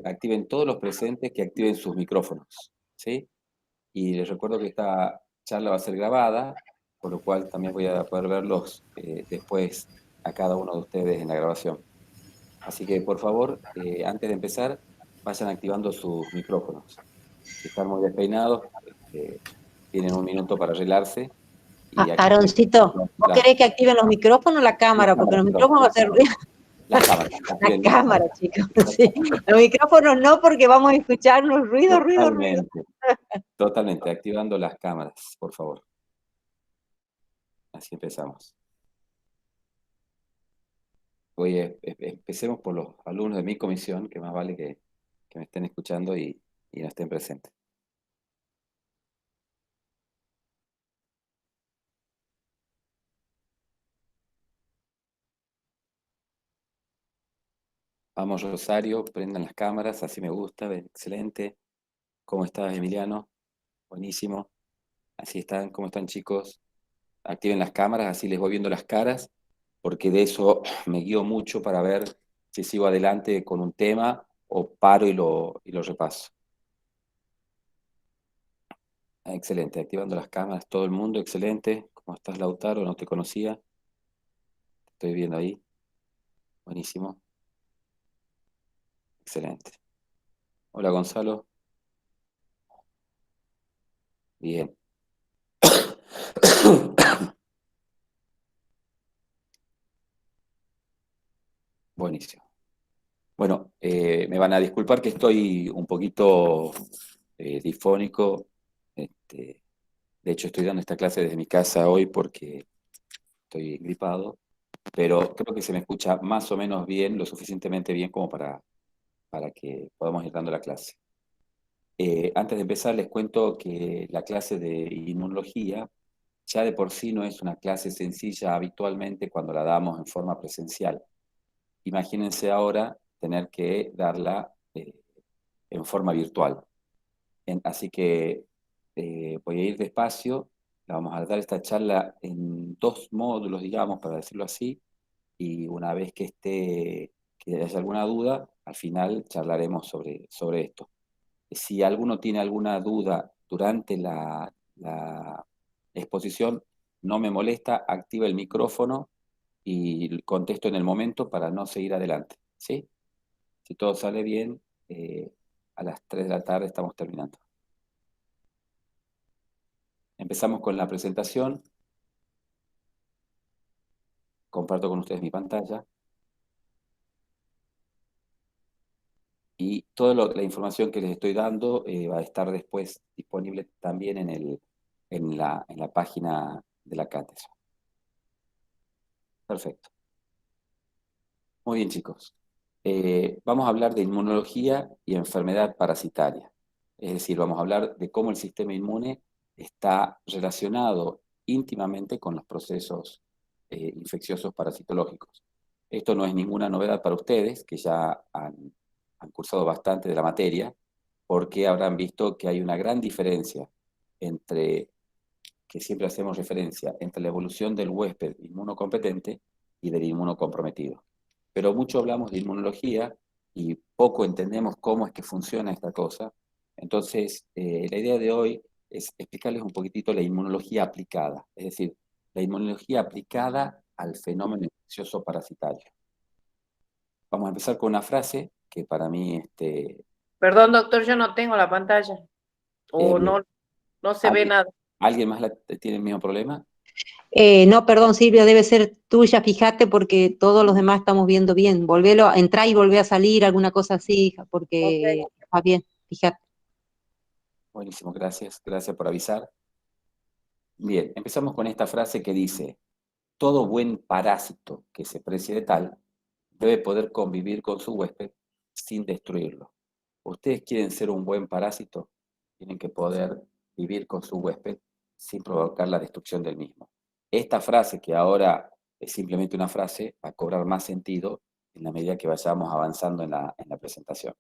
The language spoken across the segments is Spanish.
activen todos los presentes, que activen sus micrófonos, ¿sí? Y les recuerdo que esta charla va a ser grabada, por lo cual también voy a poder verlos después a cada uno de ustedes en la grabación. Así que, por favor, antes de empezar, vayan activando sus micrófonos. Si están muy despeinados, tienen un minuto para arreglarse y activen Aaroncito, ¿vos querés que activen los micrófonos o la cámara? Porque los micrófonos van a hacer ruido. Las cámaras. La cámara, chicos. Sí. Los micrófonos no, porque vamos a escuchar unos ruidos. Totalmente. Activando las cámaras, por favor. Así empezamos. Empecemos por los alumnos de mi comisión, que más vale que me estén escuchando y no estén presentes. Vamos, Rosario, prendan las cámaras, así me gusta, excelente. ¿Cómo estás, Emiliano? Buenísimo. Así están, ¿cómo están, chicos? Activen las cámaras, así les voy viendo las caras, porque de eso me guío mucho para ver si sigo adelante con un tema o paro y lo repaso. Excelente, activando las cámaras, todo el mundo, excelente. ¿Cómo estás, Lautaro? No te conocía. Te estoy viendo ahí. Buenísimo. Excelente. Hola, Gonzalo. Bien. Buenísimo. Bueno, me van a disculpar que estoy un poquito difónico. De hecho, estoy dando esta clase desde mi casa hoy porque estoy gripado, pero creo que se me escucha más o menos bien, lo suficientemente bien como para que podamos ir dando la clase. Antes de empezar, les cuento que la clase de inmunología ya de por sí no es una clase sencilla habitualmente cuando la damos en forma presencial. Imagínense ahora tener que darla en forma virtual. Así que voy a ir despacio, la vamos a dar esta charla en 2 módulos, digamos, para decirlo así, y una vez que haya alguna duda, al final charlaremos sobre esto. Si alguno tiene alguna duda durante la exposición, no me molesta, activa el micrófono y contesto en el momento para no seguir adelante, ¿sí? Si todo sale bien, a las 3 de la tarde estamos terminando. Empezamos con la presentación. Comparto con ustedes mi pantalla. Y toda la información que les estoy dando va a estar después disponible también en la página de la cátedra. Perfecto. Muy bien, chicos. Vamos a hablar de inmunología y enfermedad parasitaria. Es decir, vamos a hablar de cómo el sistema inmune está relacionado íntimamente con los procesos infecciosos parasitológicos. Esto no es ninguna novedad para ustedes, que ya han cursado bastante de la materia, porque habrán visto que hay una gran diferencia entre, que siempre hacemos referencia, entre la evolución del huésped inmunocompetente y del inmunocomprometido. Pero mucho hablamos de inmunología y poco entendemos cómo es que funciona esta cosa. Entonces, la idea de hoy es explicarles un poquitito la inmunología aplicada, es decir, la inmunología aplicada al fenómeno infeccioso parasitario. Vamos a empezar con una frase que para mí... Perdón, doctor, yo no tengo la pantalla. No se ve nada. ¿Alguien más tiene el mismo problema? No, perdón, Silvia, debe ser tuya, fíjate, porque todos los demás estamos viendo bien. Volvelo, entrá y volvé a salir, alguna cosa así, porque está bien, fíjate. Buenísimo, gracias por avisar. Bien, empezamos con esta frase que dice: todo buen parásito que se precie de tal debe poder convivir con su huésped sin destruirlo. ¿Ustedes quieren ser un buen parásito? Tienen que poder vivir con su huésped sin provocar la destrucción del mismo. Esta frase, que ahora es simplemente una frase, va a cobrar más sentido en la medida que vayamos avanzando en la presentación.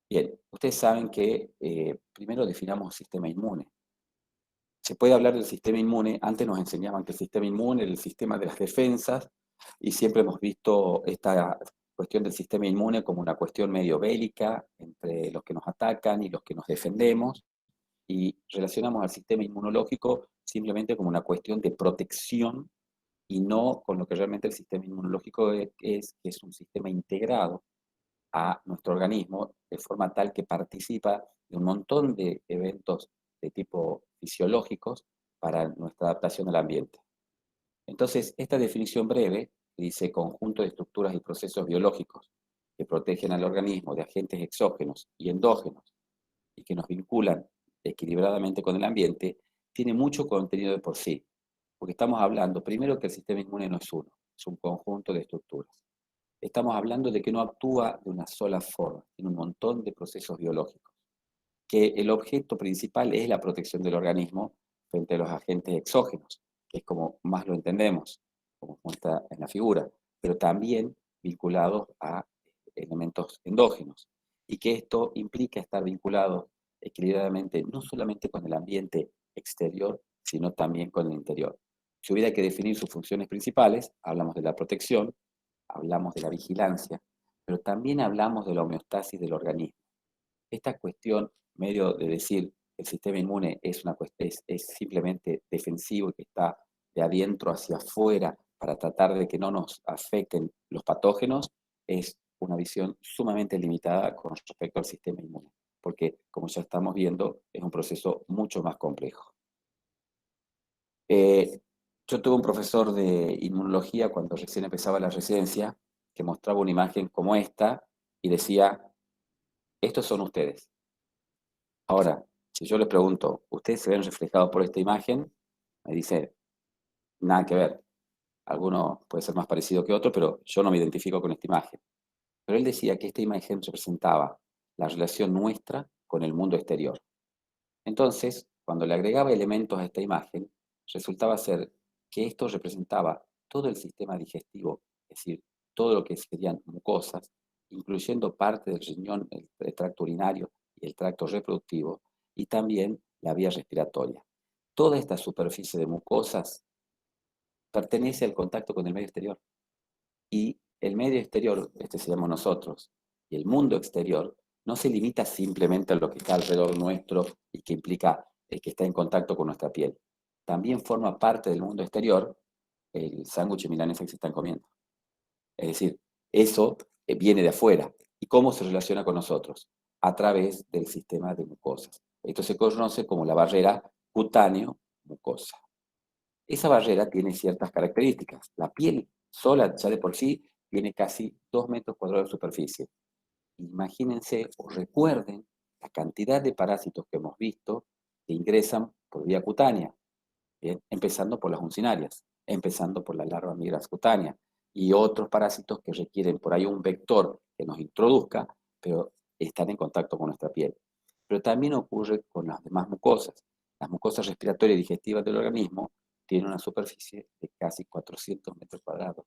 Bien, ustedes saben que primero definamos el sistema inmune. Se puede hablar del sistema inmune, antes nos enseñaban que el sistema inmune era el sistema de las defensas, y siempre hemos visto esta cuestión del sistema inmune como una cuestión medio bélica entre los que nos atacan y los que nos defendemos, y relacionamos al sistema inmunológico simplemente como una cuestión de protección y no con lo que realmente el sistema inmunológico que es un sistema integrado a nuestro organismo de forma tal que participa de un montón de eventos de tipo fisiológicos para nuestra adaptación al ambiente. Entonces, esta definición breve dice conjunto de estructuras y procesos biológicos que protegen al organismo de agentes exógenos y endógenos y que nos vinculan equilibradamente con el ambiente, tiene mucho contenido de por sí, porque estamos hablando, primero, que el sistema inmune no es uno, es un conjunto de estructuras. Estamos hablando de que no actúa de una sola forma, tiene un montón de procesos biológicos, que el objeto principal es la protección del organismo frente a los agentes exógenos, que es como más lo entendemos, como muestra en la figura, pero también vinculados a elementos endógenos, y que esto implica estar vinculado equilibradamente no solamente con el ambiente exterior, sino también con el interior. Si hubiera que definir sus funciones principales, hablamos de la protección, hablamos de la vigilancia, pero también hablamos de la homeostasis del organismo. Esta cuestión, medio de decir que el sistema inmune es simplemente defensivo y que está de adentro hacia afuera para tratar de que no nos afecten los patógenos, es una visión sumamente limitada con respecto al sistema inmune, porque, como ya estamos viendo, es un proceso mucho más complejo. Yo tuve un profesor de inmunología cuando recién empezaba la residencia, que mostraba una imagen como esta y decía, estos son ustedes. Ahora, si yo les pregunto, ¿ustedes se ven reflejados por esta imagen? Me dice, nada que ver. Alguno puede ser más parecido que otro, pero yo no me identifico con esta imagen. Pero él decía que esta imagen representaba la relación nuestra con el mundo exterior. Entonces, cuando le agregaba elementos a esta imagen, resultaba ser que esto representaba todo el sistema digestivo, es decir, todo lo que serían mucosas, incluyendo parte del riñón, el tracto urinario y el tracto reproductivo, y también la vía respiratoria. Toda esta superficie de mucosas pertenece al contacto con el medio exterior. Y el medio exterior, este seríamos nosotros, y el mundo exterior, no se limita simplemente a lo que está alrededor nuestro y que implica que está en contacto con nuestra piel. También forma parte del mundo exterior el sándwich milanesa que se están comiendo. Es decir, eso viene de afuera. ¿Y cómo se relaciona con nosotros? A través del sistema de mucosas. Esto se conoce como la barrera cutáneo-mucosa. Esa barrera tiene ciertas características. La piel sola, ya de por sí, tiene casi 2 metros cuadrados de superficie. Imagínense o recuerden la cantidad de parásitos que hemos visto que ingresan por vía cutánea, ¿bien? Empezando por las uncinarias, empezando por la larva migras cutánea y otros parásitos que requieren por ahí un vector que nos introduzca, pero están en contacto con nuestra piel. Pero también ocurre con las demás mucosas. Las mucosas respiratorias y digestivas del organismo tienen una superficie de casi 400 metros cuadrados.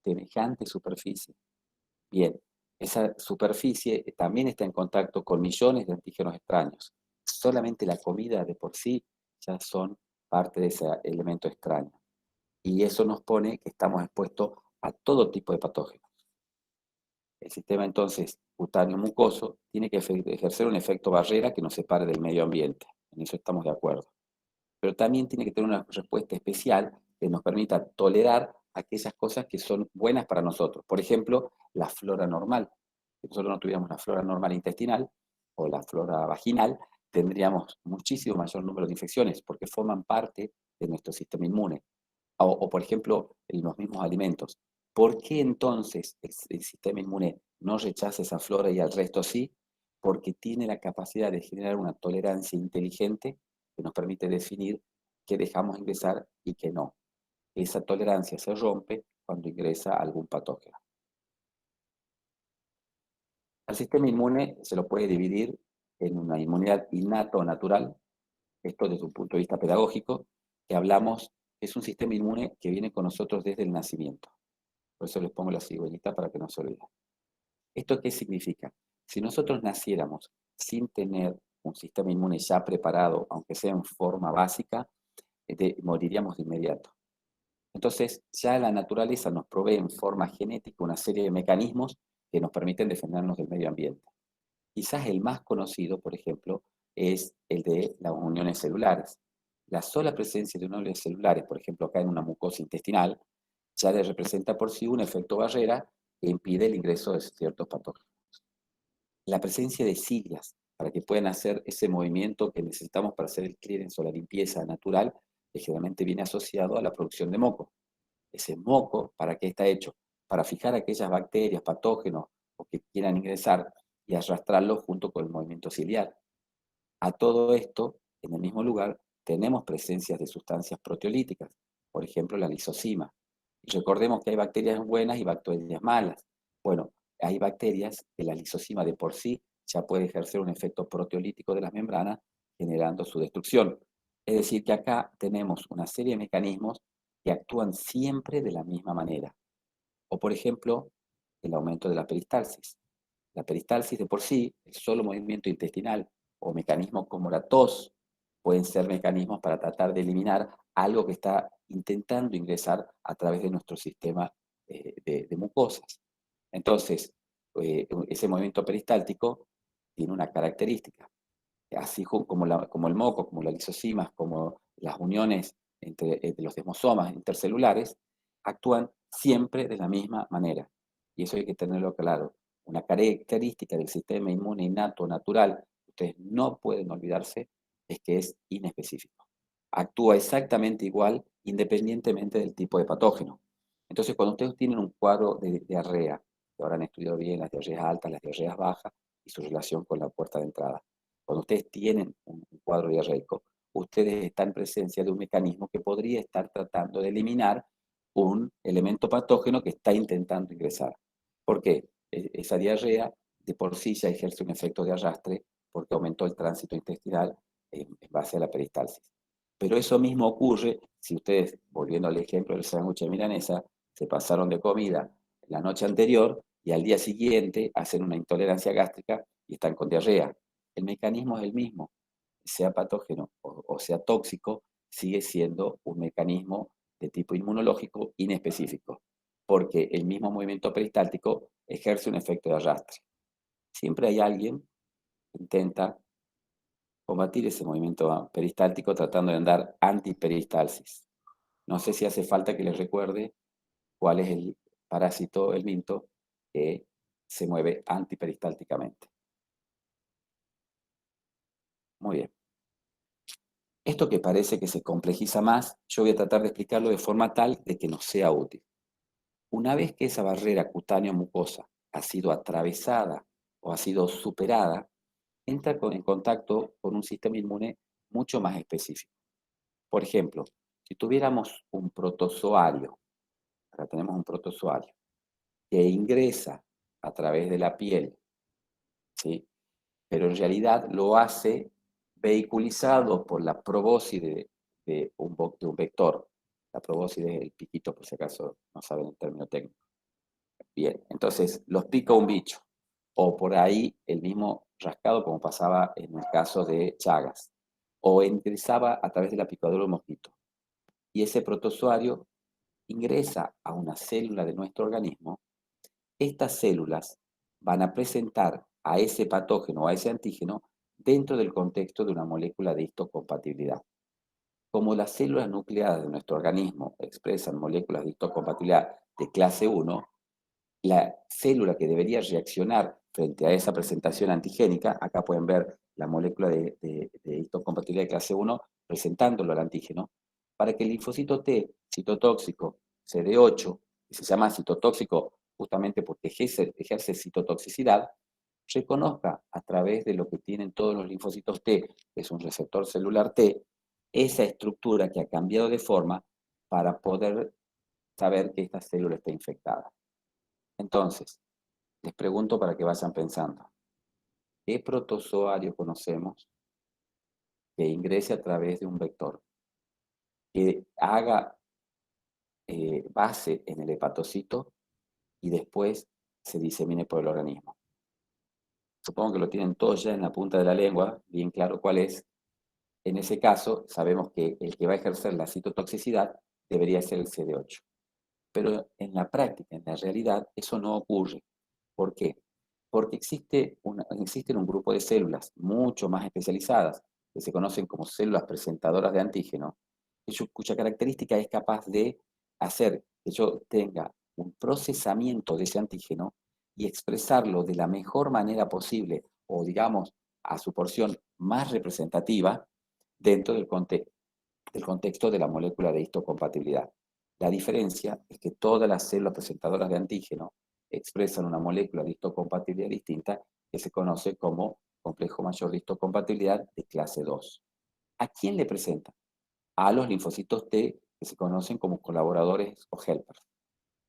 Semejante superficie. Bien, esa superficie también está en contacto con millones de antígenos extraños. Solamente la comida de por sí ya son parte de ese elemento extraño. Y eso nos pone que estamos expuestos a todo tipo de patógenos. El sistema entonces cutáneo mucoso tiene que ejercer un efecto barrera que nos separe del medio ambiente. En eso estamos de acuerdo. Pero también tiene que tener una respuesta especial que nos permita tolerar aquellas cosas que son buenas para nosotros. Por ejemplo, la flora normal. Si nosotros no tuviéramos la flora normal intestinal o la flora vaginal, tendríamos muchísimo mayor número de infecciones porque forman parte de nuestro sistema inmune. O por ejemplo, en los mismos alimentos. ¿Por qué entonces el sistema inmune no rechaza esa flora y al resto sí? Porque tiene la capacidad de generar una tolerancia inteligente que nos permite definir qué dejamos ingresar y qué no. Esa tolerancia se rompe cuando ingresa algún patógeno. Al sistema inmune se lo puede dividir en una inmunidad innata o natural, esto desde un punto de vista pedagógico, que hablamos, es un sistema inmune que viene con nosotros desde el nacimiento. Por eso les pongo la cigüeñita para que no se olviden. ¿Esto qué significa? Si nosotros naciéramos sin tener un sistema inmune ya preparado, aunque sea en forma básica, moriríamos de inmediato. Entonces, ya la naturaleza nos provee en forma genética una serie de mecanismos que nos permiten defendernos del medio ambiente. Quizás el más conocido, por ejemplo, es el de las uniones celulares. La sola presencia de uniones celulares, por ejemplo, acá en una mucosa intestinal, ya le representa por sí un efecto barrera que impide el ingreso de ciertos patógenos. La presencia de cilias, para que puedan hacer ese movimiento que necesitamos para hacer el clearance o la limpieza natural, que generalmente viene asociado a la producción de moco. Ese moco, ¿para qué está hecho? Para fijar aquellas bacterias, patógenos o que quieran ingresar y arrastrarlos junto con el movimiento ciliar. A todo esto, en el mismo lugar, tenemos presencias de sustancias proteolíticas, por ejemplo la lisozima. Y recordemos que hay bacterias buenas y bacterias malas. Bueno, hay bacterias que la lisozima de por sí ya puede ejercer un efecto proteolítico de las membranas, generando su destrucción. Es decir, que acá tenemos una serie de mecanismos que actúan siempre de la misma manera. O, por ejemplo, el aumento de la peristalsis. La peristalsis de por sí, el solo movimiento intestinal o mecanismos como la tos, pueden ser mecanismos para tratar de eliminar algo que está intentando ingresar a través de nuestro sistema de mucosas. Entonces, ese movimiento peristáltico tiene una característica. Así como el moco, como las lisosimas, como las uniones entre los desmosomas intercelulares, actúan siempre de la misma manera. Y eso hay que tenerlo claro. Una característica del sistema inmune innato, natural, ustedes no pueden olvidarse, es que es inespecífico. Actúa exactamente igual independientemente del tipo de patógeno. Entonces, cuando ustedes tienen un cuadro de diarrea, que ahora han estudiado bien las diarreas altas, las diarreas bajas y su relación con la puerta de entrada, cuando ustedes tienen un cuadro diarreico, ustedes están en presencia de un mecanismo que podría estar tratando de eliminar un elemento patógeno que está intentando ingresar. ¿Por qué? Esa diarrea de por sí ya ejerce un efecto de arrastre porque aumentó el tránsito intestinal en base a la peristalsis. Pero eso mismo ocurre si ustedes, volviendo al ejemplo del sándwich de milanesa, se pasaron de comida la noche anterior y al día siguiente hacen una intolerancia gástrica y están con diarrea. El mecanismo es el mismo, sea patógeno o sea tóxico, sigue siendo un mecanismo de tipo inmunológico inespecífico, porque el mismo movimiento peristáltico ejerce un efecto de arrastre. Siempre hay alguien que intenta combatir ese movimiento peristáltico tratando de andar antiperistalsis. No sé si hace falta que les recuerde cuál es el parásito, el minto, que se mueve antiperistálticamente. Muy bien. Esto que parece que se complejiza más, yo voy a tratar de explicarlo de forma tal de que nos sea útil. Una vez que esa barrera cutáneo-mucosa ha sido atravesada o ha sido superada, entra en contacto con un sistema inmune mucho más específico. Por ejemplo, si tuviéramos un protozoario, acá tenemos un protozoario, que ingresa a través de la piel, ¿sí? Pero en realidad lo hace vehiculizado por la probóscide de un vector. La probóscide es el piquito, por si acaso no saben el término técnico. Bien, entonces los pica un bicho, o por ahí el mismo rascado como pasaba en el caso de Chagas, o ingresaba a través de la picadura de un mosquito. Y ese protozoario ingresa a una célula de nuestro organismo. Estas células van a presentar a ese patógeno o a ese antígeno dentro del contexto de una molécula de histocompatibilidad. Como las células nucleadas de nuestro organismo expresan moléculas de histocompatibilidad de clase 1, la célula que debería reaccionar frente a esa presentación antigénica, acá pueden ver la molécula de histocompatibilidad de clase 1 presentándolo al antígeno, para que el linfocito T, citotóxico CD8, que se llama citotóxico justamente porque ejerce citotoxicidad, reconozca a través de lo que tienen todos los linfocitos T, que es un receptor celular T, esa estructura que ha cambiado de forma para poder saber que esta célula está infectada. Entonces, les pregunto para que vayan pensando, ¿qué protozoario conocemos que ingrese a través de un vector, que haga base en el hepatocito y después se disemine por el organismo? Supongo que lo tienen todos ya en la punta de la lengua, bien claro cuál es. En ese caso, sabemos que el que va a ejercer la citotoxicidad debería ser el CD8. Pero en la práctica, en la realidad, eso no ocurre. ¿Por qué? Porque existen un grupo de células mucho más especializadas, que se conocen como células presentadoras de antígeno, cuya característica es capaz de hacer que yo tenga un procesamiento de ese antígeno y expresarlo de la mejor manera posible, o digamos, a su porción más representativa, dentro del contexto de la molécula de histocompatibilidad. La diferencia es que todas las células presentadoras de antígeno expresan una molécula de histocompatibilidad distinta que se conoce como complejo mayor de histocompatibilidad de clase 2. ¿A quién le presentan? A los linfocitos T, que se conocen como colaboradores o helpers,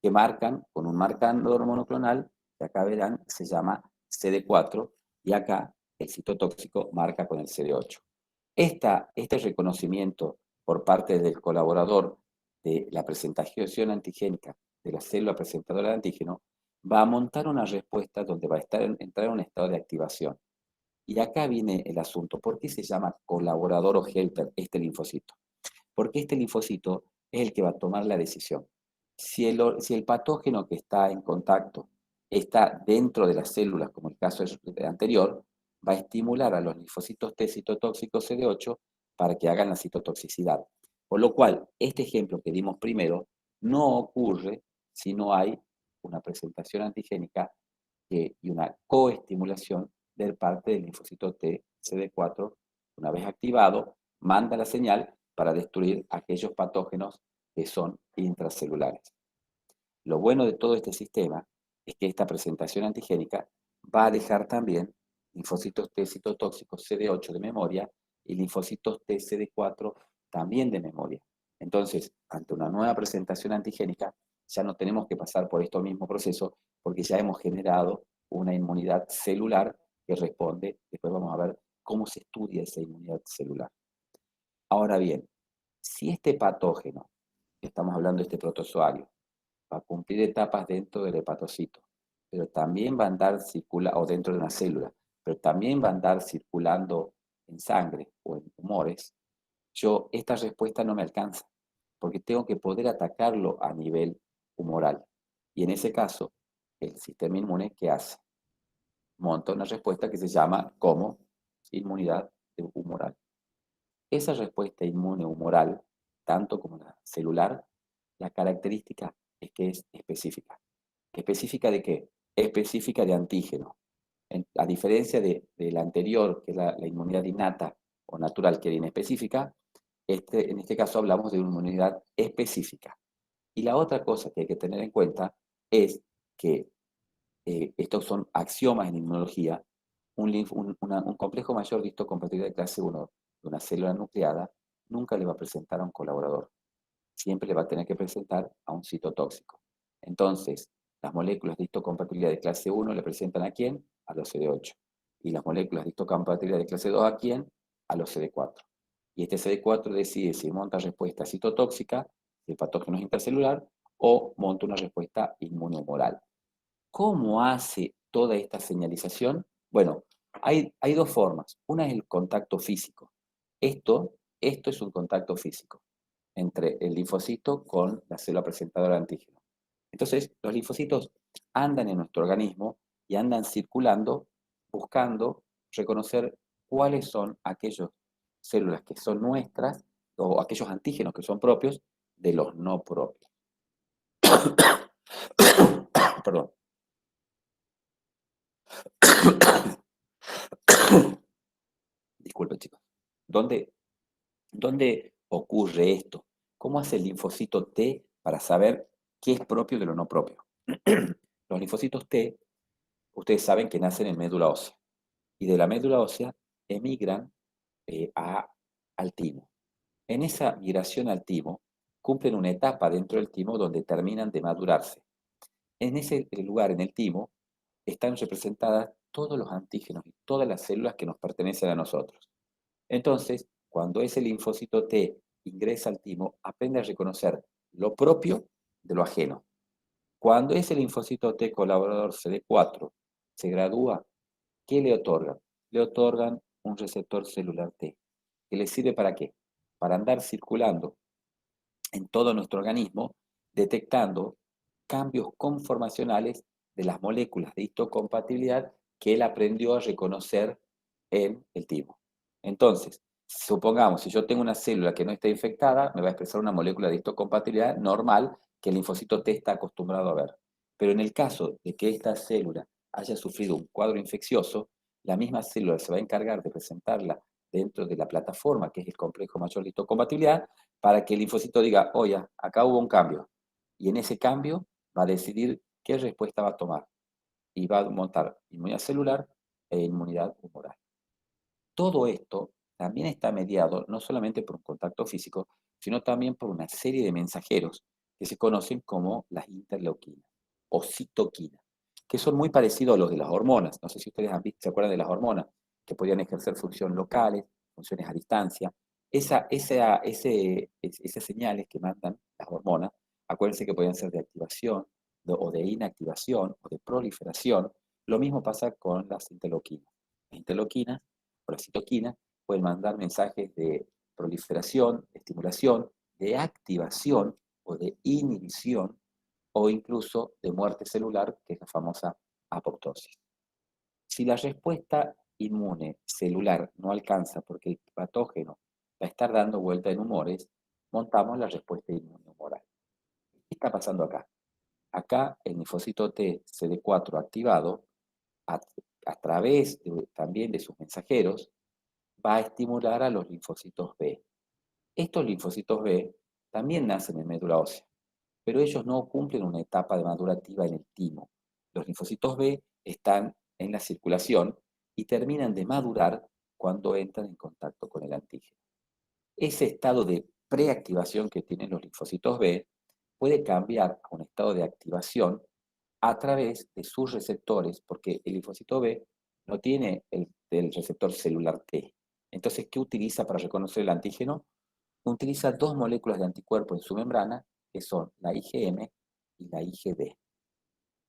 que marcan con un marcador monoclonal, que acá verán se llama CD4, y acá el citotóxico marca con el CD8. Este reconocimiento por parte del colaborador de la presentación antigénica de la célula presentadora de antígeno va a montar una respuesta donde va a entrar en un estado de activación. Y acá viene el asunto. ¿Por qué se llama colaborador o helper este linfocito? Porque este linfocito es el que va a tomar la decisión. Si el patógeno que está en contacto está dentro de las células, como el caso anterior, va a estimular a los linfocitos T citotóxicos CD8 para que hagan la citotoxicidad. Por lo cual, este ejemplo que dimos primero no ocurre si no hay una presentación antigénica y una coestimulación de parte del linfocito T CD4. Una vez activado, manda la señal para destruir aquellos patógenos que son intracelulares. Lo bueno de todo este sistema es que esta presentación antigénica va a dejar también linfocitos T citotóxicos CD8 de memoria y linfocitos T CD4 también de memoria. Entonces, ante una nueva presentación antigénica, ya no tenemos que pasar por este mismo proceso porque ya hemos generado una inmunidad celular que responde. Después vamos a ver cómo se estudia esa inmunidad celular. Ahora bien, si este patógeno, estamos hablando de este protozoario, va a cumplir etapas dentro del hepatocito, pero también va a andar circulando, o dentro de una célula, pero también va a andar circulando en sangre o en tumores, esta respuesta no me alcanza, porque tengo que poder atacarlo a nivel humoral. Y en ese caso, el sistema inmune, ¿qué hace? Monta una respuesta que se llama como inmunidad humoral. Esa respuesta inmune humoral, tanto como la celular, la característica es que es específica. ¿Específica de qué? Específica de antígeno. A diferencia de la anterior, que es la inmunidad innata o natural, que era inespecífica, en este caso hablamos de una inmunidad específica. Y la otra cosa que hay que tener en cuenta es que estos son axiomas en inmunología. Un complejo mayor de histocompatibilidad de clase 1 de una célula nucleada nunca le va a presentar a un colaborador. Siempre le va a tener que presentar a un citotóxico. Entonces, las moléculas de histocompatibilidad de clase 1 le presentan ¿a quién? A los CD8. Y las moléculas de histocompatibilidad de clase 2 ¿a quién? A los CD4. Y este CD4 decide si monta respuesta citotóxica, si el patógeno es intercelular, o monta una respuesta inmunohumoral. ¿Cómo hace toda esta señalización? Bueno, hay dos formas. Una es el contacto físico. Esto es un contacto físico entre el linfocito con la célula presentadora de antígeno. Entonces, los linfocitos andan en nuestro organismo y andan circulando buscando reconocer cuáles son aquellas células que son nuestras o aquellos antígenos que son propios de los no propios. Perdón. Disculpen, chicos. ¿Dónde ocurre esto? ¿Cómo hace el linfocito T para saber qué es propio de lo no propio? Los linfocitos T, ustedes saben que nacen en médula ósea, y de la médula ósea emigran al timo. En esa migración al timo, cumplen una etapa dentro del timo donde terminan de madurarse. En ese lugar, en el timo, están representadas todos los antígenos y todas las células que nos pertenecen a nosotros. Entonces, cuando ese linfocito T ingresa al timo, aprende a reconocer lo propio de lo ajeno. Cuando ese linfocito T colaborador CD4 se gradúa, ¿qué le otorgan? Le otorgan un receptor celular T, que le sirve ¿para qué? Para andar circulando en todo nuestro organismo, detectando cambios conformacionales de las moléculas de histocompatibilidad que él aprendió a reconocer en el timo. Entonces, supongamos, si yo tengo una célula que no está infectada, me va a expresar una molécula de histocompatibilidad normal que el linfocito T está acostumbrado a ver. Pero en el caso de que esta célula haya sufrido un cuadro infeccioso, la misma célula se va a encargar de presentarla dentro de la plataforma, que es el complejo mayor de histocompatibilidad, para que el linfocito diga, oye, acá hubo un cambio. Y en ese cambio va a decidir qué respuesta va a tomar. Y va a montar inmunidad celular e inmunidad humoral. Todo esto también está mediado no solamente por un contacto físico, sino también por una serie de mensajeros que se conocen como las interleuquinas o citoquinas, que son muy parecidos a los de las hormonas. No sé si ustedes se acuerdan de las hormonas, que podían ejercer funciones locales, funciones a distancia. Esas señales que mandan las hormonas, acuérdense que podían ser de activación o de inactivación o de proliferación. Lo mismo pasa con las interleuquinas. Las interleuquinas o las citoquinas pueden mandar mensajes de proliferación, de estimulación, de activación o de inhibición o incluso de muerte celular, que es la famosa apoptosis. Si la respuesta inmune celular no alcanza porque el patógeno va a estar dando vuelta en humores, montamos la respuesta inmune humoral. ¿Qué está pasando acá? Acá el linfocito T CD4 activado, a través también de sus mensajeros, va a estimular a los linfocitos B. Estos linfocitos B también nacen en médula ósea, pero ellos no cumplen una etapa de madurativa en el timo. Los linfocitos B están en la circulación y terminan de madurar cuando entran en contacto con el antígeno. Ese estado de preactivación que tienen los linfocitos B puede cambiar a un estado de activación a través de sus receptores, porque el linfocito B no tiene el receptor celular T. Entonces, ¿qué utiliza para reconocer el antígeno? Utiliza dos moléculas de anticuerpo en su membrana, que son la IgM y la IgD.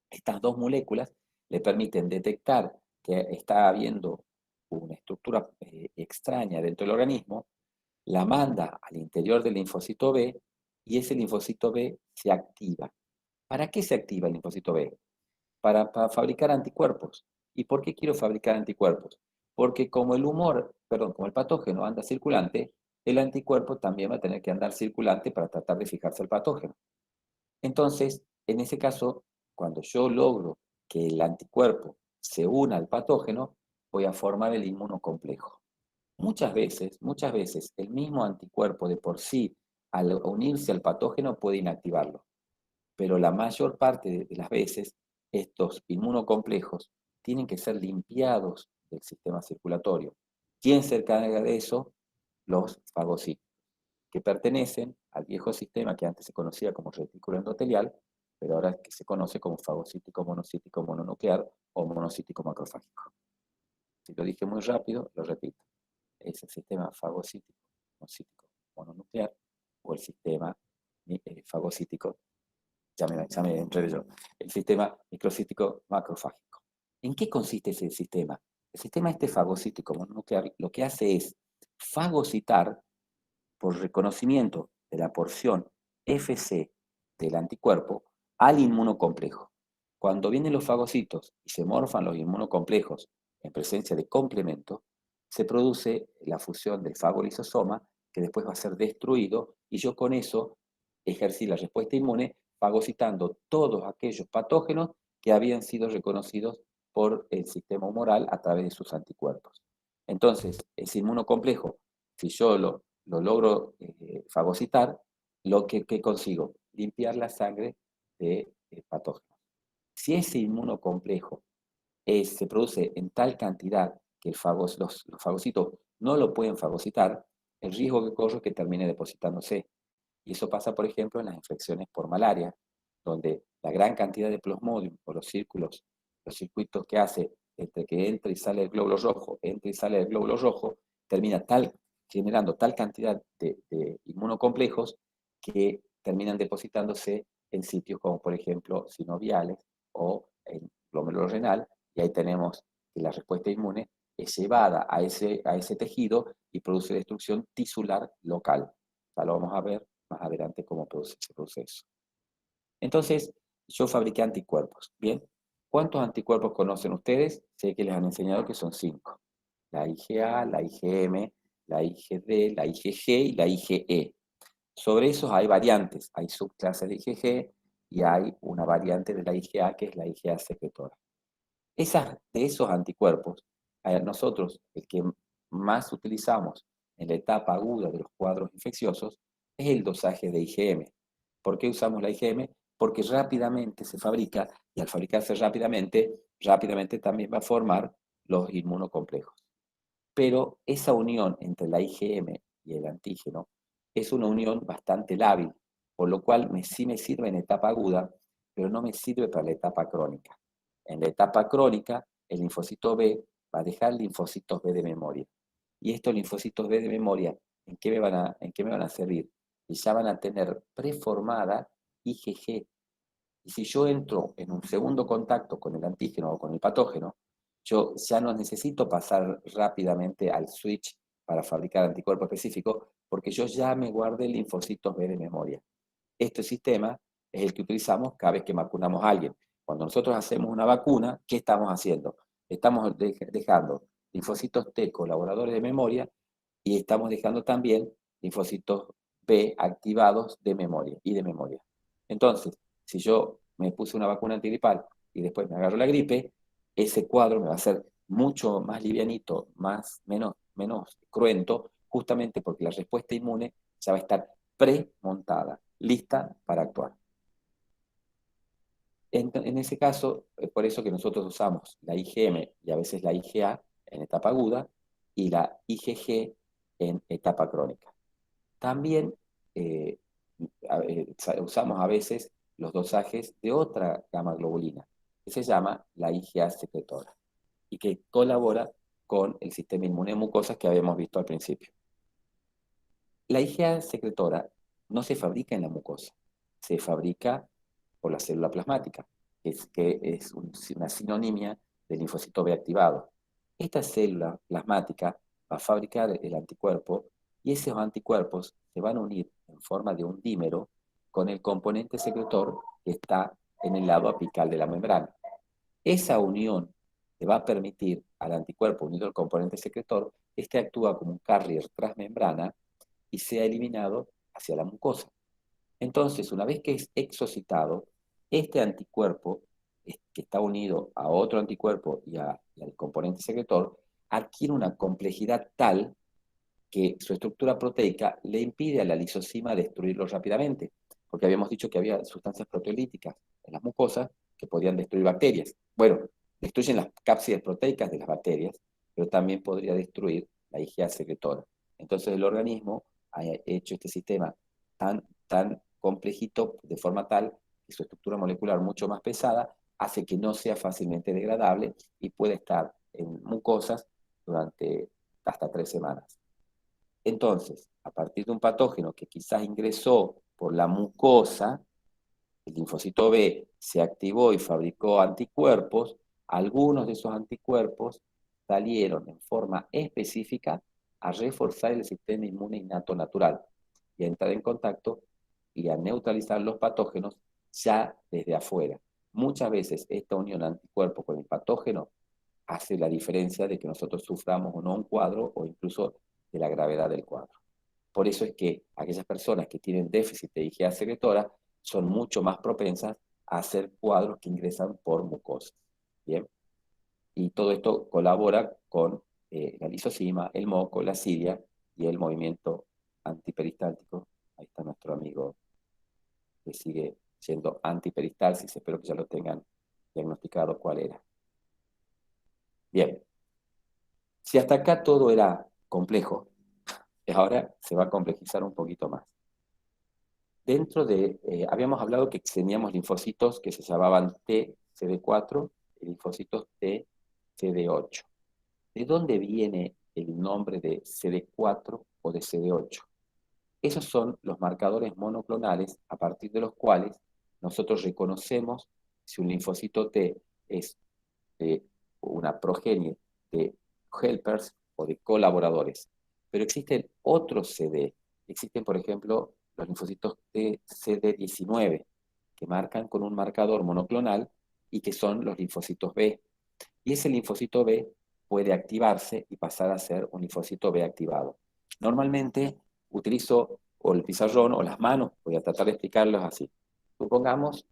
Estas dos moléculas le permiten detectar que está habiendo una estructura extraña dentro del organismo, la manda al interior del linfocito B y ese linfocito B se activa. ¿Para qué se activa el linfocito B? Para fabricar anticuerpos. ¿Y por qué quiero fabricar anticuerpos? Porque como como el patógeno anda circulante, el anticuerpo también va a tener que andar circulante para tratar de fijarse al patógeno. Entonces, en ese caso, cuando yo logro que el anticuerpo se una al patógeno, voy a formar el inmunocomplejo. Muchas veces, el mismo anticuerpo de por sí, al unirse al patógeno, puede inactivarlo. Pero la mayor parte de las veces, estos inmunocomplejos tienen que ser limpiados del sistema circulatorio. ¿Quién se encarga de eso? Los fagocitos, que pertenecen al viejo sistema que antes se conocía como retículo endotelial, pero ahora que se conoce como fagocítico monocítico mononuclear o monocítico macrofágico. Si lo dije muy rápido, lo repito. Es el sistema fagocítico monocítico mononuclear o el sistema fagocítico, ya me enredé yo, el sistema microcítico macrofágico. ¿En qué consiste ese sistema? El sistema fagocítico mononuclear lo que hace es fagocitar por reconocimiento de la porción Fc del anticuerpo al inmunocomplejo. Cuando vienen los fagocitos y se morfan los inmunocomplejos en presencia de complemento, se produce la fusión del fagolisosoma, que después va a ser destruido, y yo con eso ejercí la respuesta inmune fagocitando todos aquellos patógenos que habían sido reconocidos por el sistema humoral a través de sus anticuerpos. Entonces, ese inmunocomplejo, si yo lo logro fagocitar, ¿qué consigo? Limpiar la sangre de patógenos. Si ese inmunocomplejo se produce en tal cantidad que los fagocitos no lo pueden fagocitar, el riesgo que corro es que termine depositándose. Y eso pasa, por ejemplo, en las infecciones por malaria, donde la gran cantidad de plasmodium o los circuitos que hace entre que entra y sale el glóbulo rojo, entra y sale el glóbulo rojo, termina generando tal cantidad de inmunocomplejos que terminan depositándose en sitios como, por ejemplo, sinoviales o en glómerulo renal, y ahí tenemos que la respuesta inmune es llevada a ese tejido y produce destrucción tisular local. Ya lo vamos a ver más adelante cómo se produce eso. Entonces, yo fabriqué anticuerpos, ¿bien? ¿Cuántos anticuerpos conocen ustedes? Sé que les han enseñado que son 5. La IgA, la IgM, la IgD, la IgG y la IgE. Sobre esos hay variantes, hay subclases de IgG y hay una variante de la IgA que es la IgA secretora. De esos anticuerpos, nosotros el que más utilizamos en la etapa aguda de los cuadros infecciosos es el dosaje de IgM. ¿Por qué usamos la IgM? Porque rápidamente se fabrica y al fabricarse rápidamente también va a formar los inmunocomplejos. Pero esa unión entre la IgM y el antígeno es una unión bastante lábil, por lo cual sí me sirve en etapa aguda, pero no me sirve para la etapa crónica. En la etapa crónica, el linfocito B va a dejar linfocitos B de memoria. Y estos linfocitos B de memoria, ¿en qué me van a servir? Y ya van a tener preformada IgG. Y si yo entro en un segundo contacto con el antígeno o con el patógeno, yo ya no necesito pasar rápidamente al switch para fabricar anticuerpo específico, porque yo ya me guardé linfocitos B de memoria. Este sistema es el que utilizamos cada vez que vacunamos a alguien. Cuando nosotros hacemos una vacuna, ¿qué estamos haciendo? Estamos dejando linfocitos T colaboradores de memoria y estamos dejando también linfocitos B activados de memoria y de memoria. Entonces, si yo me puse una vacuna antigripal y después me agarro la gripe, ese cuadro me va a ser mucho más livianito, menos cruento, justamente porque la respuesta inmune ya va a estar premontada, lista para actuar. En ese caso, es por eso que nosotros usamos la IgM y a veces la IgA en etapa aguda y la IgG en etapa crónica. También usamos a veces los dosajes de otra gamma globulina, que se llama la IgA secretora, y que colabora con el sistema inmune de mucosas que habíamos visto al principio. La IgA secretora no se fabrica en la mucosa, se fabrica por la célula plasmática, que es una sinonimia del linfocito B activado. Esta célula plasmática va a fabricar el anticuerpo y esos anticuerpos se van a unir en forma de un dímero con el componente secretor que está en el lado apical de la membrana. Esa unión le va a permitir al anticuerpo unido al componente secretor, este actúa como un carrier transmembrana y sea eliminado hacia la mucosa. Entonces, una vez que es exocitado, este anticuerpo, que está unido a otro anticuerpo y al componente secretor, adquiere una complejidad tal que su estructura proteica le impide a la lisozima destruirlo rápidamente, porque habíamos dicho que había sustancias proteolíticas en las mucosas que podían destruir bacterias. Bueno, destruyen las cápsides proteicas de las bacterias, pero también podría destruir la IgA secretora. Entonces el organismo ha hecho este sistema tan complejito de forma tal que su estructura molecular mucho más pesada hace que no sea fácilmente degradable y puede estar en mucosas durante hasta 3 semanas. Entonces, a partir de un patógeno que quizás ingresó por la mucosa, el linfocito B se activó y fabricó anticuerpos, algunos de esos anticuerpos salieron en forma específica a reforzar el sistema inmune innato natural y a entrar en contacto y a neutralizar los patógenos ya desde afuera. Muchas veces esta unión anticuerpo con el patógeno hace la diferencia de que nosotros suframos o no un cuadro o incluso de la gravedad del cuadro. Por eso es que aquellas personas que tienen déficit de IgA secretora son mucho más propensas a hacer cuadros que ingresan por mucosas. ¿Bien? Y todo esto colabora con la lisozima, el moco, la cilia y el movimiento antiperistáltico. Ahí está nuestro amigo que sigue siendo antiperistalsis. Espero que ya lo tengan diagnosticado cuál era. Bien. Si hasta acá todo era complejo, ahora se va a complejizar un poquito más. Habíamos hablado que teníamos linfocitos que se llamaban TCD4 y linfocitos TCD8. ¿De dónde viene el nombre de CD4 o de CD8? Esos son los marcadores monoclonales a partir de los cuales nosotros reconocemos si un linfocito T es una progenie de helpers o de colaboradores. Pero existen otros CD. Existen, por ejemplo, los linfocitos T CD19, que marcan con un marcador monoclonal y que son los linfocitos B. Y ese linfocito B puede activarse y pasar a ser un linfocito B activado. Normalmente utilizo o el pizarrón o las manos, voy a tratar de explicarlos así. Supongamos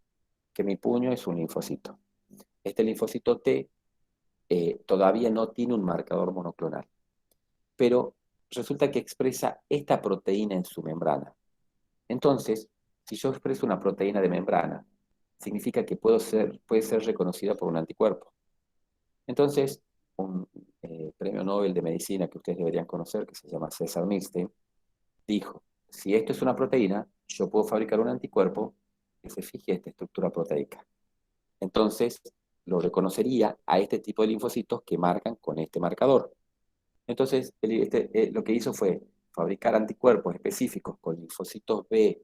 que mi puño es un linfocito. Este linfocito T todavía no tiene un marcador monoclonal, pero resulta que expresa esta proteína en su membrana. Entonces, si yo expreso una proteína de membrana, significa que puede ser reconocida por un anticuerpo. Entonces, un premio Nobel de Medicina que ustedes deberían conocer, que se llama César Milstein, dijo, si esto es una proteína, yo puedo fabricar un anticuerpo que se fije a esta estructura proteica. Entonces, lo reconocería a este tipo de linfocitos que marcan con este marcador. Entonces, lo que hizo fue fabricar anticuerpos específicos con linfocitos B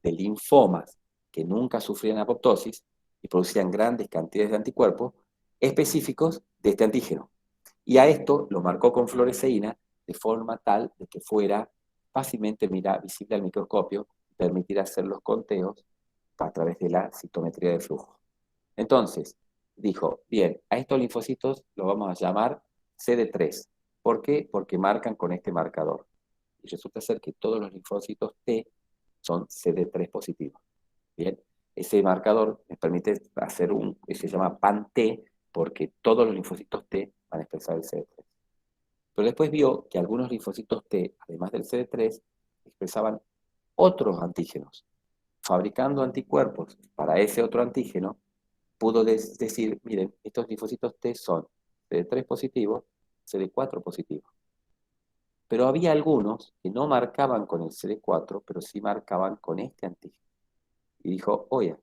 de linfomas que nunca sufrían apoptosis y producían grandes cantidades de anticuerpos específicos de este antígeno. Y a esto lo marcó con fluoresceína de forma tal de que fuera fácilmente visible al microscopio y permitir hacer los conteos a través de la citometría de flujo. Entonces, dijo, bien, a estos linfocitos los vamos a llamar CD3. ¿Por qué? Porque marcan con este marcador. Y resulta ser que todos los linfocitos T son CD3 positivos. Bien, ese marcador me permite hacer se llama PAN-T, porque todos los linfocitos T van a expresar el CD3. Pero después vio que algunos linfocitos T, además del CD3, expresaban otros antígenos. Fabricando anticuerpos para ese otro antígeno, pudo decir, miren, estos linfocitos T son CD3 positivos, CD4 positivos. Pero había algunos que no marcaban con el CD4, pero sí marcaban con este antígeno. Y dijo, oye,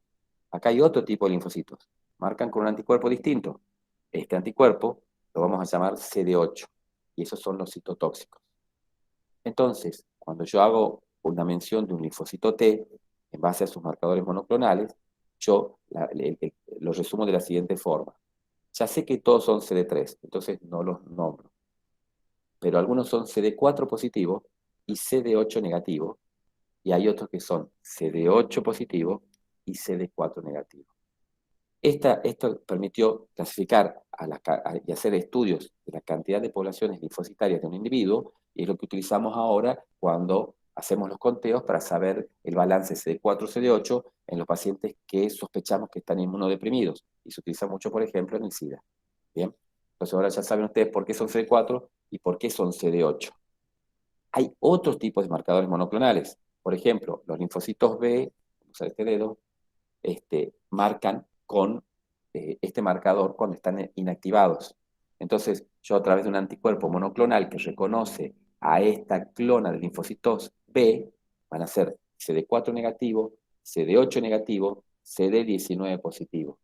acá hay otro tipo de linfocitos, marcan con un anticuerpo distinto. Este anticuerpo lo vamos a llamar CD8, y esos son los citotóxicos. Entonces, cuando yo hago una mención de un linfocito T, en base a sus marcadores monoclonales, yo lo resumo de la siguiente forma. Ya sé que todos son CD3, entonces no los nombro. Pero algunos son CD4 positivo y CD8 negativo, y hay otros que son CD8 positivo y CD4 negativo. Esto permitió clasificar y hacer estudios de la cantidad de poblaciones linfocitarias de un individuo, y es lo que utilizamos ahora cuando hacemos los conteos para saber el balance CD4-CD8 en los pacientes que sospechamos que están inmunodeprimidos, y se utiliza mucho, por ejemplo, en el SIDA. Bien, entonces ahora ya saben ustedes por qué son CD4 y por qué son CD8. Hay otros tipos de marcadores monoclonales. Por ejemplo, los linfocitos B, usar este dedo, marcan con este marcador cuando están inactivados. Entonces, yo a través de un anticuerpo monoclonal que reconoce a esta clona de linfocitos B, van a ser CD4 negativo, CD8 negativo, CD19 positivo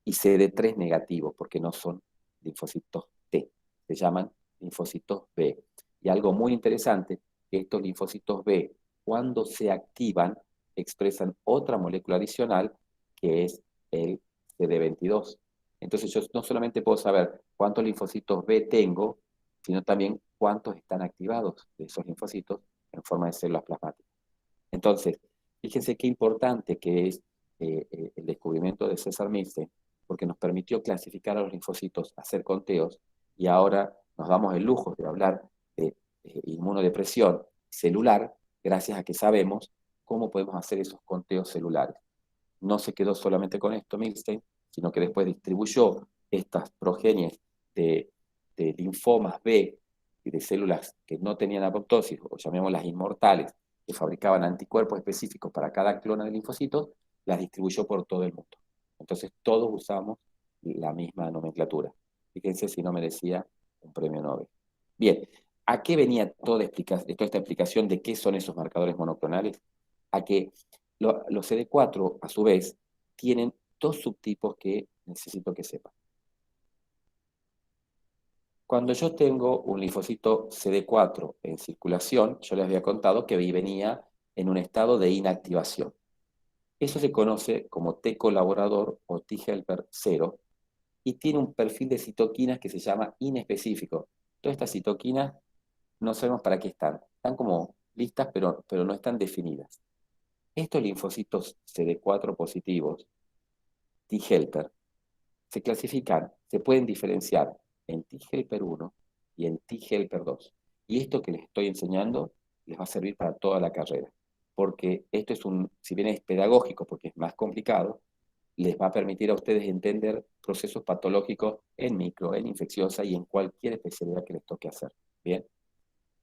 y CD3 negativo, porque no son linfocitos T, se llaman linfocitos B. Y algo muy interesante, que estos linfocitos B, cuando se activan, expresan otra molécula adicional, que es el CD22. Entonces yo no solamente puedo saber cuántos linfocitos B tengo, sino también cuántos están activados de esos linfocitos en forma de células plasmáticas. Entonces, fíjense qué importante que es el descubrimiento de César Milstein, porque nos permitió clasificar a los linfocitos, hacer conteos, y ahora nos damos el lujo de hablar de inmunodepresión celular, gracias a que sabemos cómo podemos hacer esos conteos celulares. No se quedó solamente con esto Milstein, sino que después distribuyó estas progenies de linfomas B y de células que no tenían apoptosis, o llamémoslas inmortales, que fabricaban anticuerpos específicos para cada clona de linfocitos, las distribuyó por todo el mundo. Entonces todos usamos la misma nomenclatura. Fíjense si no merecía un premio Nobel. Bien, ¿a qué venía toda esta explicación de qué son esos marcadores monoclonales? A que los CD4, a su vez, tienen dos subtipos que necesito que sepan. Cuando yo tengo un linfocito CD4 en circulación, yo les había contado que venía en un estado de inactivación. Eso se conoce como T colaborador o T helper 0 y tiene un perfil de citoquinas que se llama inespecífico. Todas estas citoquinas no sabemos para qué están. Están como listas, pero no están definidas. Estos linfocitos CD4 positivos, T helper, se clasifican, se pueden diferenciar en T-helper 1 y en T-helper 2. Y esto que les estoy enseñando les va a servir para toda la carrera, porque esto es si bien es pedagógico, porque es más complicado, les va a permitir a ustedes entender procesos patológicos en micro, en infecciosa y en cualquier especialidad que les toque hacer. Bien.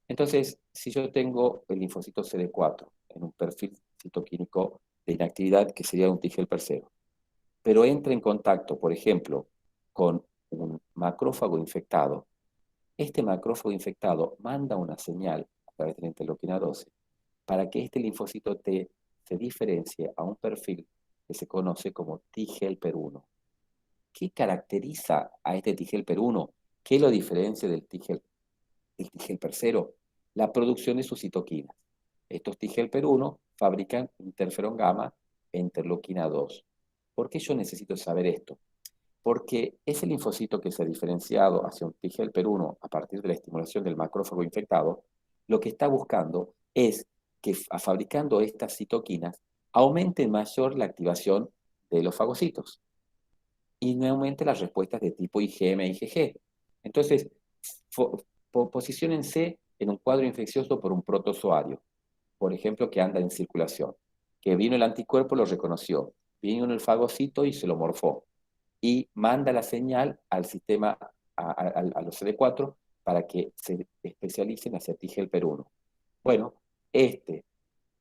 Entonces, si yo tengo el linfocito CD4 en un perfil citoquímico de inactividad, que sería un T-helper 0, pero entra en contacto, por ejemplo, con un macrófago infectado, este macrófago infectado manda una señal a través de la interleuquina 12 para que este linfocito T se diferencie a un perfil que se conoce como T-helper 1. ¿Qué caracteriza a este T-helper 1? ¿Qué lo diferencia del T-helper 0? La producción de sus citoquinas. Estos T-helper 1 fabrican interferón gamma e interleuquina 2. ¿Por qué yo necesito saber esto? Porque ese linfocito que se ha diferenciado hacia un T-helper 1 a partir de la estimulación del macrófago infectado, lo que está buscando es que fabricando estas citoquinas aumente mayor la activación de los fagocitos y no aumente las respuestas de tipo IgM e IgG. Entonces, posiciónense en un cuadro infeccioso por un protozoario, por ejemplo, que anda en circulación, que vino el anticuerpo, lo reconoció, vino el fagocito y se lo morfó, y manda la señal al sistema, a los CD4, para que se especialicen hacia T-helper 1. Bueno, este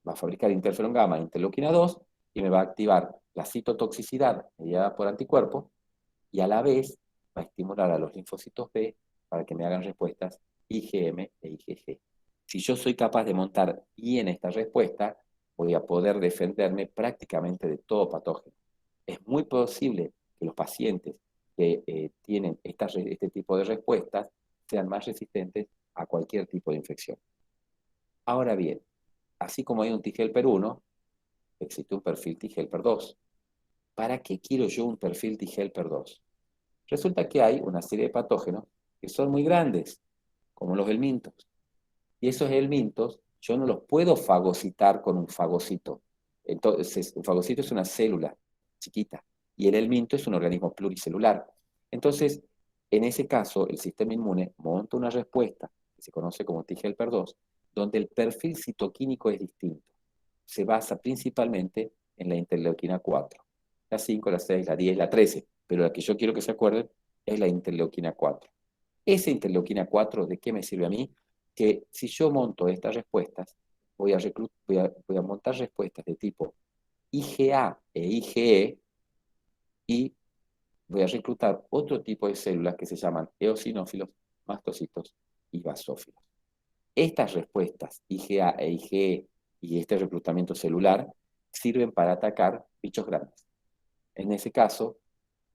va a fabricar interferón gamma e interleuquina 2 y me va a activar la citotoxicidad mediada por anticuerpos y a la vez va a estimular a los linfocitos B para que me hagan respuestas IgM e IgG. Si yo soy capaz de montar bien esta respuesta, voy a poder defenderme prácticamente de todo patógeno. Es muy posible que los pacientes que tienen este tipo de respuestas sean más resistentes a cualquier tipo de infección. Ahora bien, así como hay un T-helper 1, existe un perfil T-helper 2. ¿Para qué quiero yo un perfil T-helper 2? Resulta que hay una serie de patógenos que son muy grandes, como los helmintos. Y esos helmintos yo no los puedo fagocitar con un fagocito. Entonces, un fagocito es una célula chiquita y el helminto es un organismo pluricelular. Entonces, en ese caso, el sistema inmune monta una respuesta que se conoce como T-helper 2, donde el perfil citoquímico es distinto. Se basa principalmente en la interleuquina 4, la 5, la 6, la 10, la 13, pero la que yo quiero que se acuerden es la interleuquina 4. Esa interleuquina 4, ¿de qué me sirve a mí? Que si yo monto estas respuestas, voy a montar respuestas de tipo IgA e IgE y voy a reclutar otro tipo de células que se llaman eosinófilos, mastocitos y basófilos. Estas respuestas IgA e IgE y este reclutamiento celular sirven para atacar bichos grandes. En ese caso,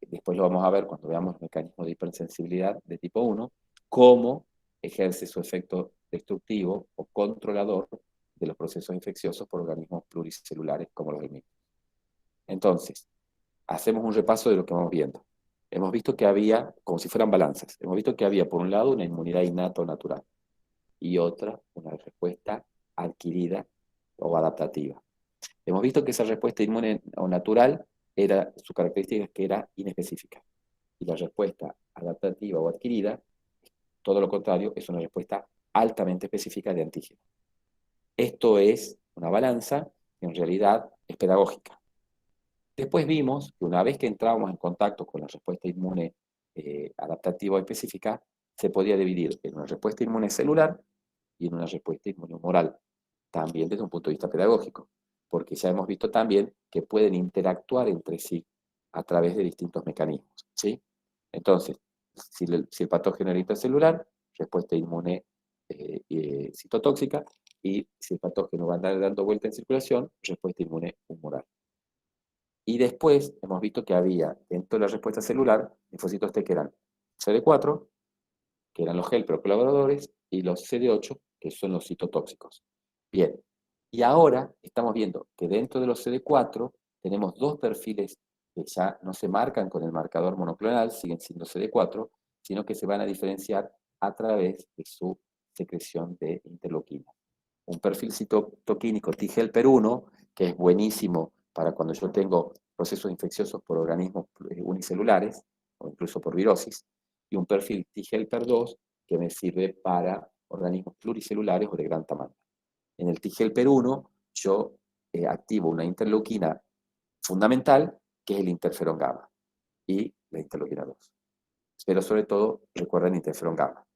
después lo vamos a ver cuando veamos el mecanismo de hipersensibilidad de tipo 1, cómo ejerce su efecto destructivo o controlador de los procesos infecciosos por organismos pluricelulares como los helmintos. Entonces, hacemos un repaso de lo que vamos viendo. Hemos visto que había, como si fueran balanzas, hemos visto que había por un lado una inmunidad innata o natural y otra una respuesta adquirida o adaptativa. Hemos visto que esa respuesta inmune o natural su característica es que era inespecífica. Y la respuesta adaptativa o adquirida, todo lo contrario, es una respuesta altamente específica de antígeno. Esto es una balanza que en realidad es pedagógica. Después vimos que una vez que entrábamos en contacto con la respuesta inmune adaptativa o específica, se podía dividir en una respuesta inmune celular y en una respuesta inmune humoral, también desde un punto de vista pedagógico, porque ya hemos visto también que pueden interactuar entre sí a través de distintos mecanismos, ¿sí? Entonces, si el patógeno era intracelular, respuesta inmune citotóxica, y si el patógeno va a andar dando vuelta en circulación, respuesta inmune humoral. Y después hemos visto que había dentro de la respuesta celular linfocitos T que eran CD4, que eran los helper colaboradores, y los CD8, que son los citotóxicos. Bien, y ahora estamos viendo que dentro de los CD4 tenemos dos perfiles que ya no se marcan con el marcador monoclonal, siguen siendo CD4, sino que se van a diferenciar a través de su secreción de interleuquina. Un perfil citoquímico T-helper 1, que es buenísimo para cuando yo tengo procesos infecciosos por organismos unicelulares, o incluso por virosis, y un perfil T-helper-2 que me sirve para organismos pluricelulares o de gran tamaño. En el T-helper-1 yo activo una interleuquina fundamental, que es el interferón gamma, y la interleuquina 2. Pero sobre todo, recuerden interferón gamma.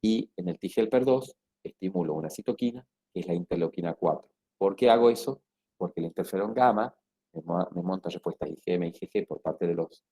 Y en el T-helper-2 estimulo una citoquina, que es la interleuquina 4. ¿Por qué hago eso? Porque el interferón gamma me monta respuestas IgM y IgG por parte de los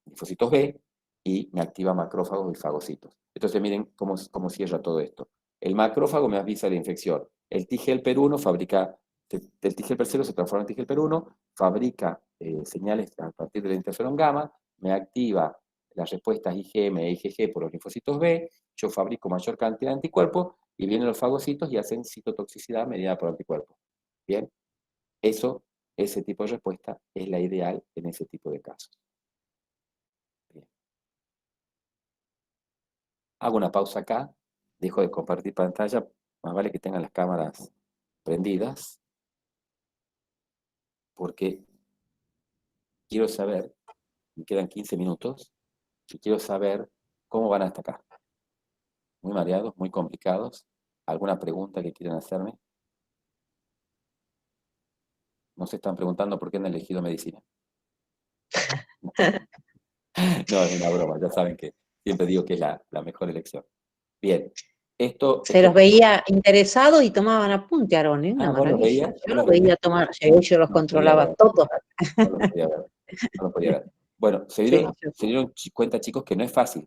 linfocitos B y me activa macrófagos y fagocitos. Entonces miren cómo cierra todo esto. El macrófago me avisa de la infección. El T-helper-1 fabrica, el T-helper-0 se transforma en T-helper-1, fabrica señales a partir del interferón gamma, me activa las respuestas IgM e IgG por los linfocitos B, yo fabrico mayor cantidad de anticuerpos y vienen los fagocitos y hacen citotoxicidad mediada por anticuerpos. Bien, ese tipo de respuesta es la ideal en ese tipo de casos. Bien. Hago una pausa acá, dejo de compartir pantalla, más vale que tengan las cámaras prendidas, porque quiero saber, me quedan 15 minutos, y quiero saber cómo van hasta acá. Muy mareados, muy complicados. ¿Alguna pregunta que quieran hacerme? No se están preguntando por qué han elegido medicina. No, es una broma, ya saben que siempre digo que es la mejor elección. Bien, Se los veía interesados y tomaban apunte, Aarón, ¿eh? Una ¿vos los maravilla. veías? Yo los veía tomar, yo los No los podía controlaba ver, todos. no los podía ver, no los podía ver. Bueno, se Sí, dieron cuenta, chicos, que no es fácil,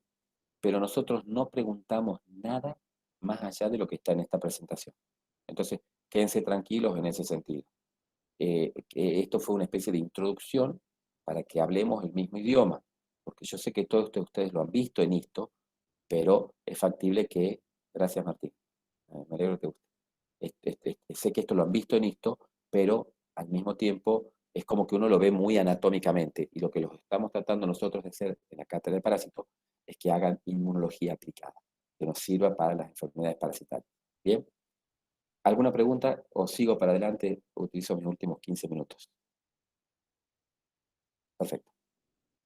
pero nosotros no preguntamos nada más allá de lo que está en esta presentación. Entonces, quédense tranquilos en ese sentido. Esto fue una especie de introducción para que hablemos el mismo idioma, porque yo sé que todos ustedes lo han visto en esto, pero es factible que, gracias Martín, me alegro que te guste. Sé que esto lo han visto en esto, pero al mismo tiempo es como que uno lo ve muy anatómicamente, y lo que los estamos tratando nosotros de hacer en la cátedra de parásitos es que hagan inmunología aplicada, que nos sirva para las enfermedades parasitarias. ¿Bien? ¿Alguna pregunta o sigo para adelante? Utilizo mis últimos 15 minutos. Perfecto.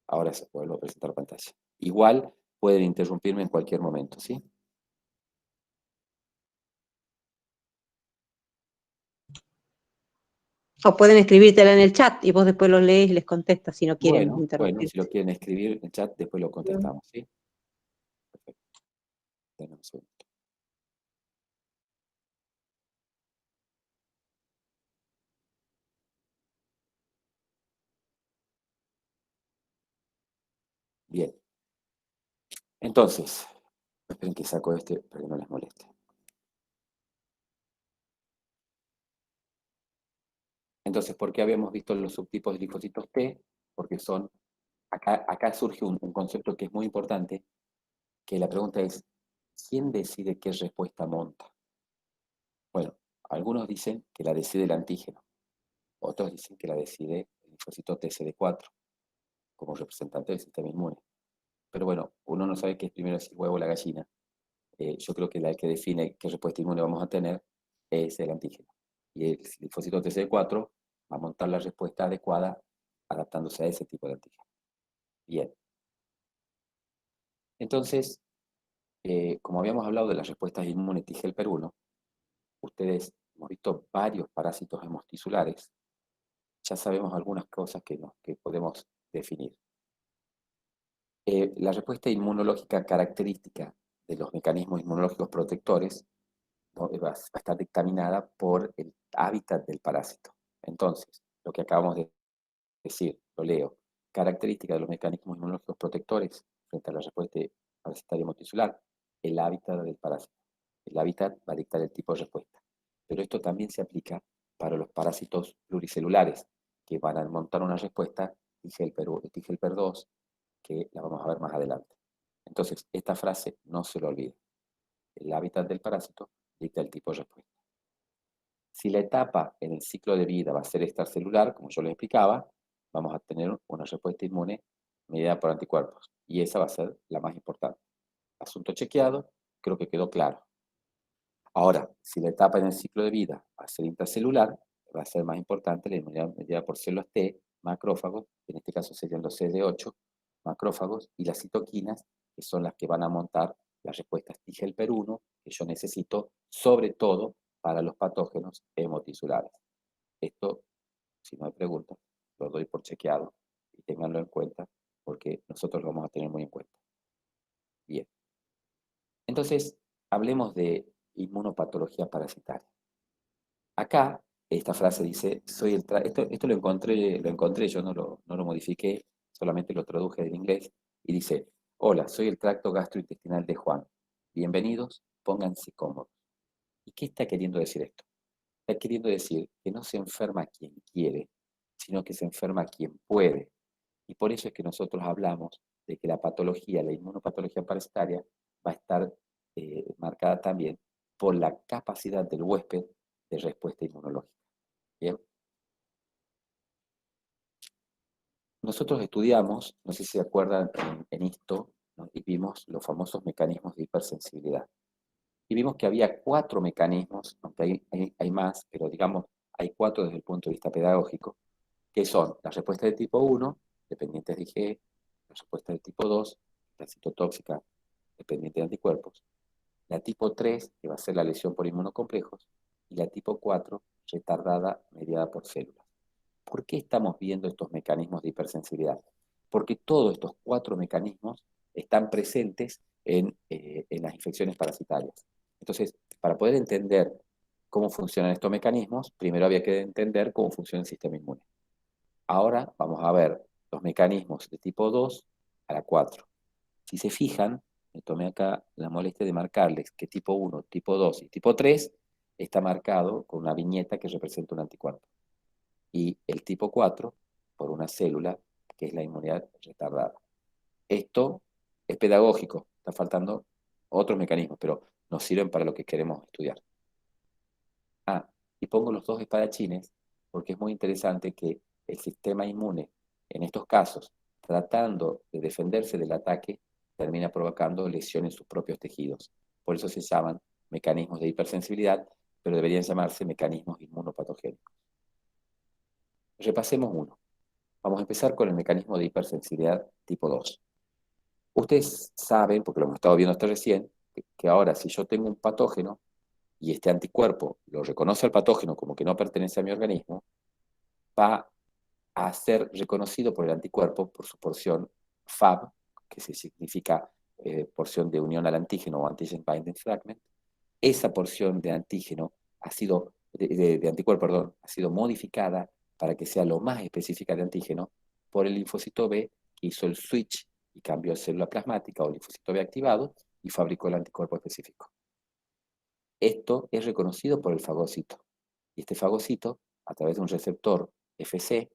Ahora se vuelvo a presentar pantalla. Igual pueden interrumpirme en cualquier momento, ¿sí? o pueden escribírtela en el chat y vos después los lees y les contestas si no quieren Bueno, interrumpir. si lo quieren escribir en el chat, después lo contestamos, ¿sí? Perfecto. Denme un segundo. Bien. Entonces, esperen que saco este para que no les moleste. Entonces, ¿por qué habíamos visto los subtipos de linfocitos T? Porque son, acá surge un concepto que es muy importante, que la pregunta es, ¿quién decide qué respuesta monta? Bueno, algunos dicen que la decide el antígeno, otros dicen que la decide el linfocito TCD4 como representante del sistema inmune. Pero bueno, uno no sabe qué es primero, si el huevo o la gallina. Yo creo que la que define qué respuesta inmune vamos a tener es el antígeno. Y el linfocito TCD4 va a montar la respuesta adecuada adaptándose a ese tipo de antígeno. Bien. Entonces, como habíamos hablado de las respuestas inmunes T-helper-1, ustedes hemos visto varios parásitos hemostisulares, ya sabemos algunas cosas que podemos definir. La respuesta inmunológica característica de los mecanismos inmunológicos protectores, ¿no?, va a estar dictaminada por el hábitat del parásito. Entonces, lo que acabamos de decir, lo leo, característica de los mecanismos inmunológicos protectores frente a la respuesta parasitaria hemotisular, el hábitat del parásito. El hábitat va a dictar el tipo de respuesta. Pero esto también se aplica para los parásitos pluricelulares, que van a montar una respuesta T-helper2, que la vamos a ver más adelante. Entonces, esta frase no se lo olviden. El hábitat del parásito dicta el tipo de respuesta. Si la etapa en el ciclo de vida va a ser extracelular, como yo les explicaba, vamos a tener una respuesta inmune mediada por anticuerpos. Y esa va a ser la más importante. Asunto chequeado, creo que quedó claro. Ahora, si la etapa en el ciclo de vida va a ser intracelular, va a ser más importante la inmunidad mediada por células T macrófagos, en este caso serían los CD8 macrófagos, y las citoquinas, que son las que van a montar las respuestas T-helper-1 que yo necesito, sobre todo para los patógenos hemotisulares. Esto, si no hay preguntas, lo doy por chequeado y ténganlo en cuenta porque nosotros lo vamos a tener muy en cuenta. Bien. Entonces, hablemos de inmunopatología parasitaria. Acá, esta frase dice, esto lo encontré, yo no lo modifiqué, solamente lo traduje del inglés, y dice, hola, soy el tracto gastrointestinal de Juan. Bienvenidos, pónganse cómodos. ¿Y qué está queriendo decir esto? Está queriendo decir que no se enferma quien quiere, sino que se enferma quien puede. Y por eso es que nosotros hablamos de que la patología, la inmunopatología parasitaria, va a estar marcada también por la capacidad del huésped de respuesta inmunológica. ¿Bien? Nosotros estudiamos, no sé si se acuerdan, en esto, ¿no? Y vimos los famosos mecanismos de hipersensibilidad. Y vimos que había 4 mecanismos, aunque hay más, pero digamos, hay 4 desde el punto de vista pedagógico, que son la respuesta de tipo 1, dependientes de IgE, la respuesta de tipo 2, la citotóxica, dependiente de anticuerpos, la tipo 3, que va a ser la lesión por inmunocomplejos, y la tipo 4, retardada mediada por células. ¿Por qué estamos viendo estos mecanismos de hipersensibilidad? Porque todos estos 4 mecanismos están presentes en las infecciones parasitarias. Entonces, para poder entender cómo funcionan estos mecanismos, primero había que entender cómo funciona el sistema inmune. Ahora vamos a ver los mecanismos de tipo 2 a la 4. Si se fijan, me tomé acá la molestia de marcarles que tipo 1, tipo 2 y tipo 3 está marcado con una viñeta que representa un anticuerpo. Y el tipo 4 por una célula que es la inmunidad retardada. Esto es pedagógico, está faltando otros mecanismos, pero nos sirven para lo que queremos estudiar. Y pongo los 2 espadachines porque es muy interesante que el sistema inmune, en estos casos, tratando de defenderse del ataque, termina provocando lesión en sus propios tejidos. Por eso se llaman mecanismos de hipersensibilidad, pero deberían llamarse mecanismos inmunopatogénicos. Repasemos uno. Vamos a empezar con el mecanismo de hipersensibilidad tipo 2. Ustedes saben, porque lo hemos estado viendo hasta recién, que ahora si yo tengo un patógeno y este anticuerpo lo reconoce al patógeno como que no pertenece a mi organismo, va a ser reconocido por el anticuerpo por su porción Fab, que significa porción de unión al antígeno o antigen binding fragment. Esa porción de antígeno ha sido, de anticuerpo, perdón, ha sido modificada para que sea lo más específica de antígeno por el linfocito B, que hizo el switch y cambió a célula plasmática o linfocito B activado y fabricó el anticuerpo específico. Esto es reconocido por el fagocito. Y este fagocito, a través de un receptor Fc,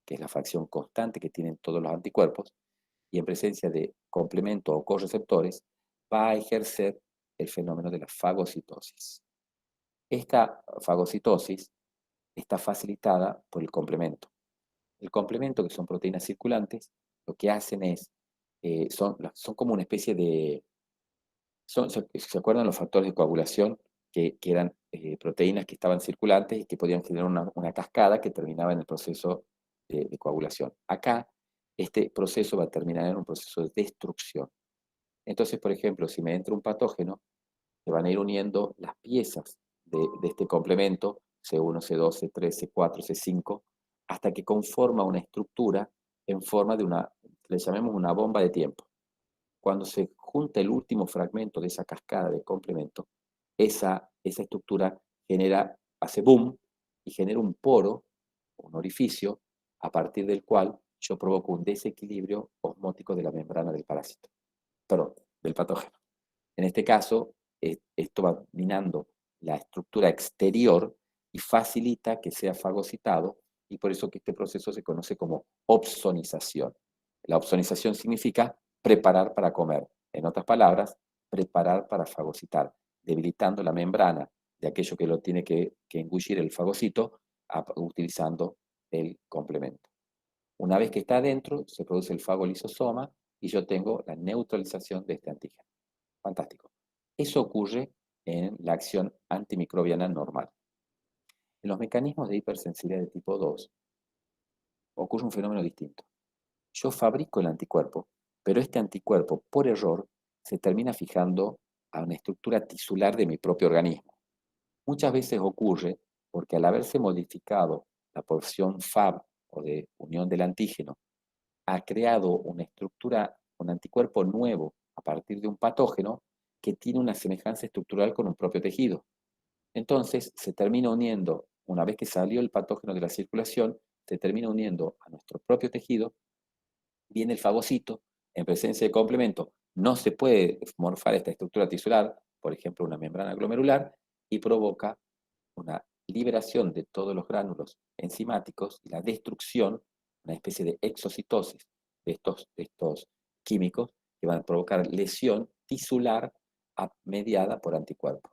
que es la fracción constante que tienen todos los anticuerpos, y en presencia de complemento o correceptores, va a ejercer el fenómeno de la fagocitosis. Esta fagocitosis está facilitada por el complemento. El complemento, que son proteínas circulantes, lo que hacen es, son como una especie de... ¿Se acuerdan los factores de coagulación? Que eran proteínas que estaban circulantes y que podían generar una cascada que terminaba en el proceso de coagulación. Acá, este proceso va a terminar en un proceso de destrucción. Entonces, por ejemplo, si me entra un patógeno, se van a ir uniendo las piezas de este complemento, C1, C2, C3, C4, C5, hasta que conforma una estructura en forma de le llamemos una bomba de tiempo. Cuando se junta el último fragmento de esa cascada de complemento, esa estructura hace boom y genera un poro, un orificio, a partir del cual yo provoco un desequilibrio osmótico de la membrana del parásito, perdón, del patógeno. En este caso, esto va minando la estructura exterior y facilita que sea fagocitado, y por eso que este proceso se conoce como opsonización. La opsonización significa preparar para comer. En otras palabras, preparar para fagocitar, debilitando la membrana de aquello que lo tiene que engullir el fagocito utilizando el complemento. Una vez que está adentro, se produce el fagolisosoma y yo tengo la neutralización de este antígeno. Fantástico. Eso ocurre en la acción antimicrobiana normal. En los mecanismos de hipersensibilidad de tipo 2, ocurre un fenómeno distinto. Yo fabrico el anticuerpo, pero este anticuerpo, por error, se termina fijando a una estructura tisular de mi propio organismo. Muchas veces ocurre porque al haberse modificado la porción Fab o de unión del antígeno, ha creado una estructura, un anticuerpo nuevo a partir de un patógeno que tiene una semejanza estructural con un propio tejido. Entonces se termina uniendo, una vez que salió el patógeno de la circulación, se termina uniendo a nuestro propio tejido, viene el fagocito, en presencia de complemento, no se puede morfar esta estructura tisular, por ejemplo una membrana glomerular, y provoca una liberación de todos los gránulos enzimáticos y la destrucción, una especie de exocitosis de estos químicos que van a provocar lesión tisular mediada por anticuerpos.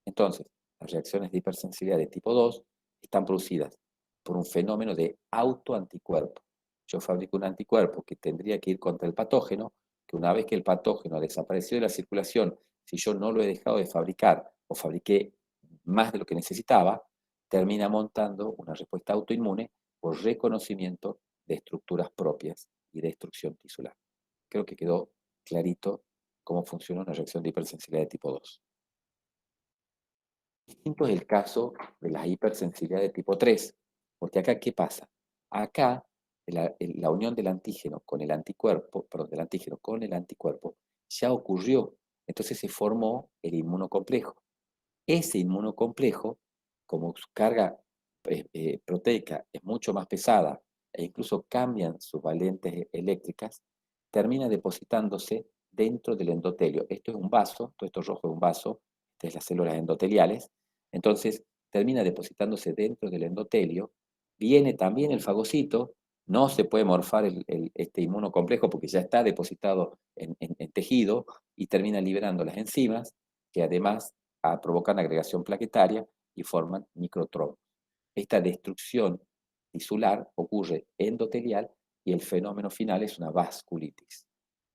Entonces, las reacciones de hipersensibilidad de tipo 2 están producidas por un fenómeno de autoanticuerpo. Yo fabrico un anticuerpo que tendría que ir contra el patógeno, que una vez que el patógeno desapareció de la circulación, si yo no lo he dejado de fabricar o fabriqué más de lo que necesitaba, termina montando una respuesta autoinmune por reconocimiento de estructuras propias y destrucción tisular. Creo que quedó clarito cómo funciona una reacción de hipersensibilidad de tipo 2. Distinto es el caso de la hipersensibilidad de tipo 3, porque acá, ¿qué pasa? Acá, la unión del antígeno con el anticuerpo, perdón, del antígeno con el anticuerpo, ya ocurrió. Entonces se formó el inmunocomplejo. Ese inmunocomplejo, como su carga proteica es mucho más pesada e incluso cambian sus valentes eléctricas, termina depositándose dentro del endotelio. Esto es un vaso, todo esto rojo es un vaso, estas son las células endoteliales, entonces termina depositándose dentro del endotelio, viene también el fagocito, no se puede morfar este inmunocomplejo porque ya está depositado en tejido y termina liberando las enzimas que además provocan agregación plaquetaria y forman microtrombos. Esta destrucción tisular ocurre endotelial y el fenómeno final es una vasculitis.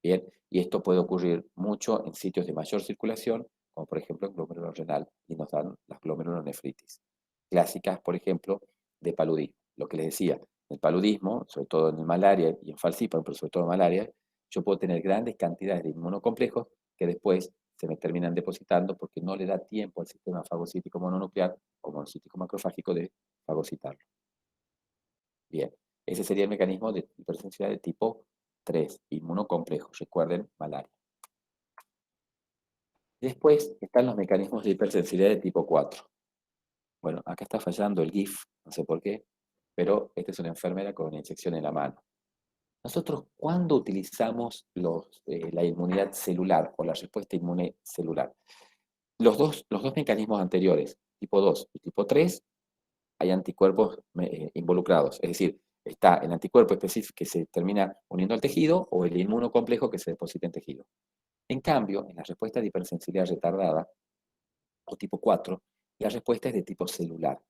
Bien, y esto puede ocurrir mucho en sitios de mayor circulación, como por ejemplo en glómerulo renal, y nos dan las glomerulonefritis. Clásicas, por ejemplo, de paludismo. Lo que les decía, el paludismo, sobre todo en el malaria y en falciparum, pero sobre todo en malaria, yo puedo tener grandes cantidades de inmunocomplejos que después se me terminan depositando porque no le da tiempo al sistema fagocítico mononuclear o monocítico macrofágico de fagocitarlo. Bien, ese sería el mecanismo de hipersensibilidad de tipo 3, inmunocomplejo, recuerden, malaria. Después están los mecanismos de hipersensibilidad de tipo 4. Bueno, acá está fallando el GIF, no sé por qué, pero esta es una enfermera con una inyección en la mano. Nosotros, ¿cuándo utilizamos la inmunidad celular o la respuesta inmune celular? Los dos mecanismos anteriores, tipo 2 y tipo 3, hay anticuerpos involucrados. Es decir, está el anticuerpo específico que se termina uniendo al tejido o el inmunocomplejo que se deposita en tejido. En cambio, en la respuesta de hipersensibilidad retardada, o tipo 4, la respuesta es de tipo celular.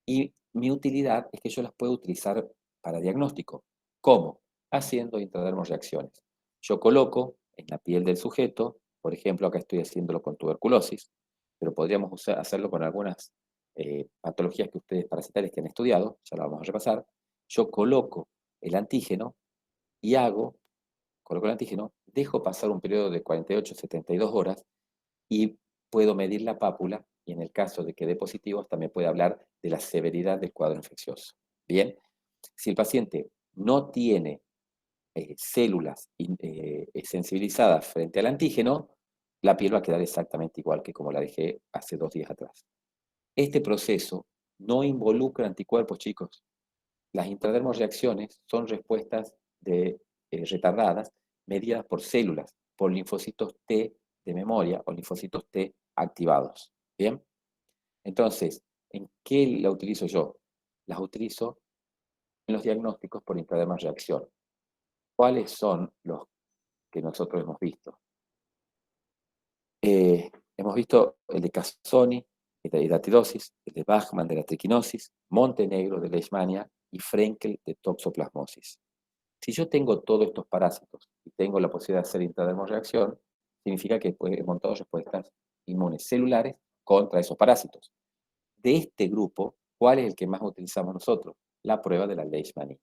Y mi utilidad es que yo las puedo utilizar para diagnóstico. ¿Cómo? Haciendo intradermorreacciones. Yo coloco en la piel del sujeto, por ejemplo, acá estoy haciéndolo con tuberculosis, pero podríamos hacerlo con algunas patologías que ustedes parasitarias que han estudiado, ya lo vamos a repasar. Yo coloco el antígeno y coloco el antígeno, dejo pasar un periodo de 48 a 72 horas y puedo medir la pápula y en el caso de que dé positivo también puede hablar de la severidad del cuadro infeccioso. Bien, si el paciente no tiene células sensibilizadas frente al antígeno, la piel va a quedar exactamente igual que como la dejé hace 2 días atrás. Este proceso no involucra anticuerpos, chicos. Las intradermorreacciones son respuestas retardadas mediadas por células, por linfocitos T de memoria o linfocitos T activados. ¿Bien? Entonces, ¿en qué la utilizo yo? Las utilizo en los diagnósticos por intradermorreacción. ¿Cuáles son los que nosotros hemos visto? Hemos visto el de Cassoni, de la hidatidosis, el de Bachmann de la triquinosis, Montenegro de Leishmania y Frenkel de toxoplasmosis. Si yo tengo todos estos parásitos y tengo la posibilidad de hacer intradermorreacción, significa que he montado respuestas inmunes celulares contra esos parásitos. De este grupo, ¿cuál es el que más utilizamos nosotros? La prueba de la leishmanía.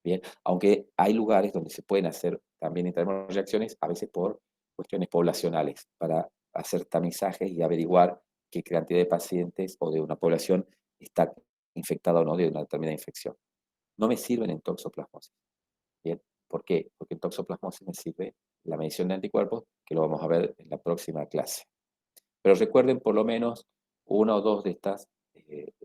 Bien, aunque hay lugares donde se pueden hacer también interreacciones, a veces por cuestiones poblacionales, para hacer tamizajes y averiguar qué cantidad de pacientes o de una población está infectada o no de una determinada infección. No me sirven en toxoplasmosis. Bien, ¿por qué? Porque en toxoplasmosis me sirve la medición de anticuerpos, que lo vamos a ver en la próxima clase. Pero recuerden por lo menos una o dos de estas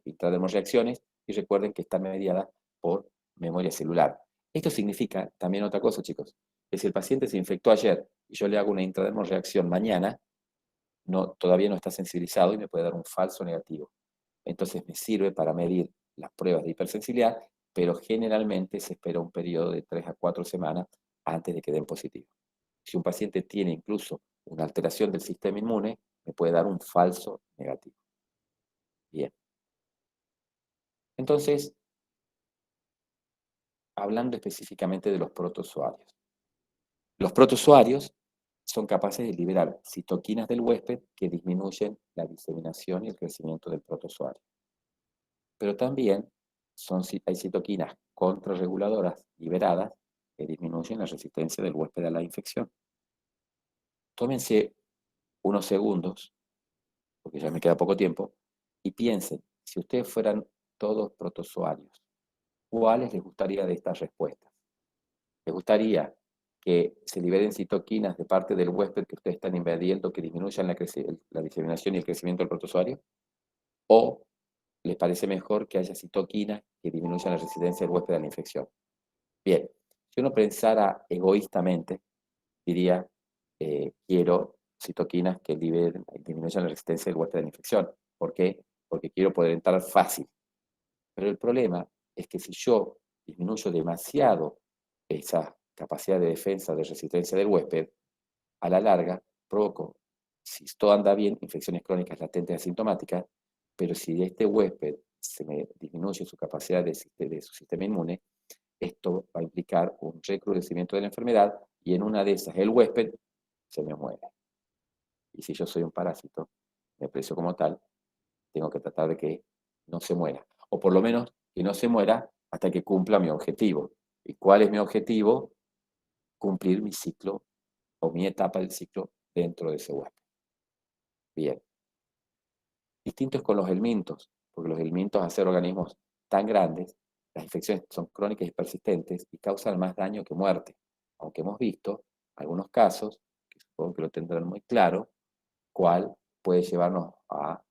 intradermorreacciones y recuerden que está mediada por memoria celular. Esto significa también otra cosa, chicos, que si el paciente se infectó ayer y yo le hago una intradermorreacción mañana, todavía no está sensibilizado y me puede dar un falso negativo. Entonces me sirve para medir las pruebas de hipersensibilidad, pero generalmente se espera un periodo de 3 a 4 semanas antes de que den positivo. Si un paciente tiene incluso una alteración del sistema inmune, me puede dar un falso negativo. Bien. Entonces, hablando específicamente de los protozoarios. Los protozoarios son capaces de liberar citoquinas del huésped que disminuyen la diseminación y el crecimiento del protozoario. Pero también hay citoquinas contrarreguladoras liberadas que disminuyen la resistencia del huésped a la infección. Tómense unos segundos, porque ya me queda poco tiempo, y piensen, si ustedes fueran todos protozoarios, ¿cuáles les gustaría de estas respuestas? ¿Les gustaría que se liberen citoquinas de parte del huésped que ustedes están invadiendo que disminuyan la diseminación y el crecimiento del protozoario? ¿O les parece mejor que haya citoquinas que disminuyan la resistencia del huésped a la infección? Bien, si uno pensara egoístamente, diría, quiero citoquinas que disminuyan la resistencia del huésped a la infección. ¿Por qué? Porque quiero poder entrar fácil. Pero el problema es que si yo disminuyo demasiado esa capacidad de defensa, de resistencia del huésped, a la larga provoco, si todo anda bien, infecciones crónicas latentes asintomáticas, pero si este huésped se me disminuye su capacidad de su sistema inmune, esto va a implicar un recrudecimiento de la enfermedad y en una de esas el huésped se me muere. Y si yo soy un parásito, me aprecio como tal, tengo que tratar de que no se muera. O por lo menos que no se muera hasta que cumpla mi objetivo. ¿Y cuál es mi objetivo? Cumplir mi ciclo o mi etapa del ciclo dentro de ese huésped. Bien. Distinto es con los helmintos, porque los helmintos, al ser organismos tan grandes, las infecciones son crónicas y persistentes y causan más daño que muerte. Aunque hemos visto algunos casos, que supongo que lo tendrán muy claro, cuál puede llevarnos a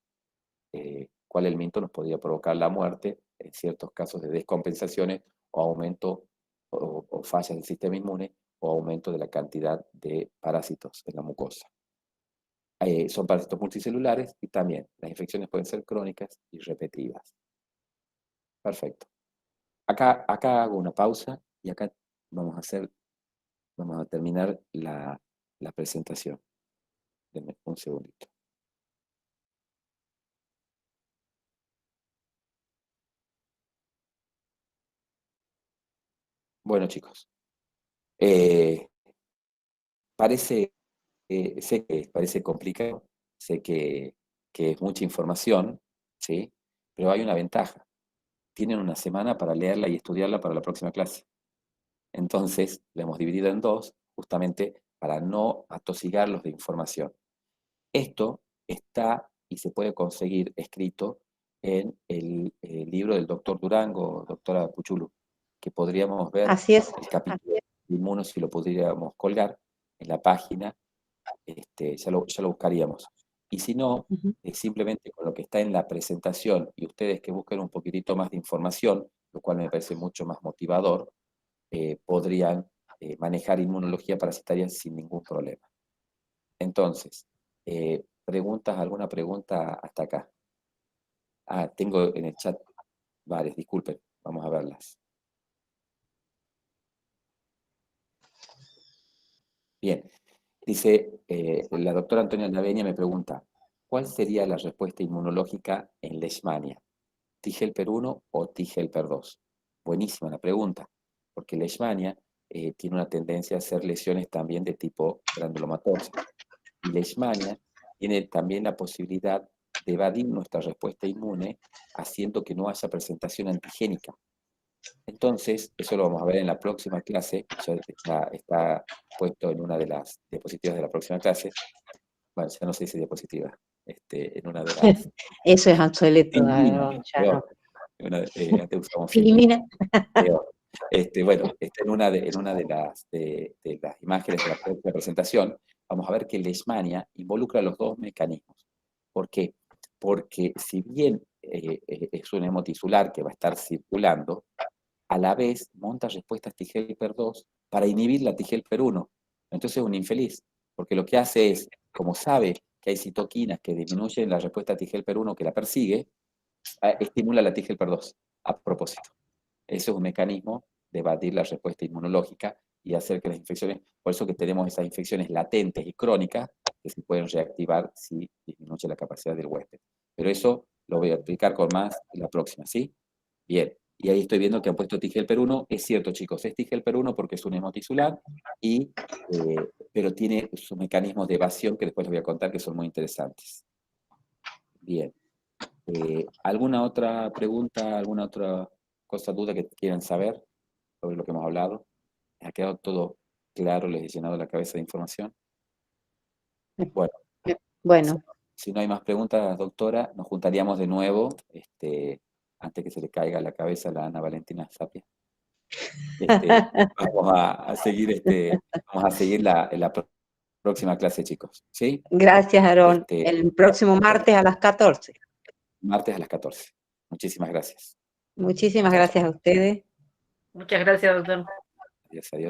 cuál helminto nos podría provocar la muerte en ciertos casos de descompensaciones o aumento o fallas del sistema inmune o aumento de la cantidad de parásitos en la mucosa. Son parásitos multicelulares y también las infecciones pueden ser crónicas y repetidas. Perfecto. Acá hago una pausa y acá vamos a terminar la presentación. Denme un segundito. Bueno, chicos, sé que parece complicado, sé que es mucha información, ¿sí? Pero hay una ventaja. Tienen una semana para leerla y estudiarla para la próxima clase. Entonces, la hemos dividido en dos, justamente para no atosigarlos de información. Esto está y se puede conseguir escrito en el libro del doctor Durango, doctora Puchulu, que podríamos ver Así es. el capítulo de inmuno si lo pudiéramos colgar en la página, ya lo buscaríamos. Y si no, simplemente con lo que está en la presentación y ustedes que busquen un poquitito más de información, lo cual me parece mucho más motivador, podrían manejar inmunología parasitaria sin ningún problema. Entonces, ¿alguna pregunta hasta acá? Tengo en el chat varias, disculpen, vamos a verlas. Bien, dice, la doctora Antonia Laveña me pregunta, ¿cuál sería la respuesta inmunológica en Leishmania? ¿T-helper 1 o T-helper 2? Buenísima la pregunta, porque Leishmania tiene una tendencia a hacer lesiones también de tipo granulomatosa. Y Leishmania tiene también la posibilidad de evadir nuestra respuesta inmune haciendo que no haya presentación antigénica. Entonces, eso lo vamos a ver en la próxima clase, ya está puesto en una de las diapositivas de la próxima clase. Bueno, ya no se dice diapositiva, en una de las... Eso es obsoleto, Filmina, ya no. antes usábamos Filmina. Bueno, en una de las imágenes de la próxima presentación, vamos a ver que Leishmania involucra los dos mecanismos. ¿Por qué? Porque si bien es un hemotisular que va a estar circulando, a la vez monta respuestas T-helper-2 para inhibir la T-helper-1. Entonces es un infeliz, porque lo que hace es, como sabe que hay citoquinas que disminuyen la respuesta T-helper-1 que la persigue, estimula la T-helper-2 a propósito. Ese es un mecanismo de evadir la respuesta inmunológica y hacer que las infecciones, por eso que tenemos esas infecciones latentes y crónicas que se pueden reactivar si disminuye la capacidad del huésped. Pero eso lo voy a explicar con más en la próxima, ¿sí? Bien, y ahí estoy viendo que han puesto T-helper-1. Es cierto, chicos, es T-helper-1 porque es un hemotisular, pero tiene sus mecanismos de evasión que después les voy a contar que son muy interesantes. Bien. ¿Alguna otra pregunta, alguna otra cosa, duda que quieran saber sobre lo que hemos hablado? ¿Les ha quedado todo claro? ¿Les he llenado la cabeza de información? Bueno, si no hay más preguntas, doctora, nos juntaríamos de nuevo, antes que se le caiga a la cabeza a la Ana Valentina Sapia. Vamos a seguir la próxima clase, chicos. ¿Sí? Gracias, Aarón. El próximo martes a las 14. Martes a las 14. Muchísimas gracias. Muchísimas gracias a ustedes. Muchas gracias, doctor. Adiós, adiós.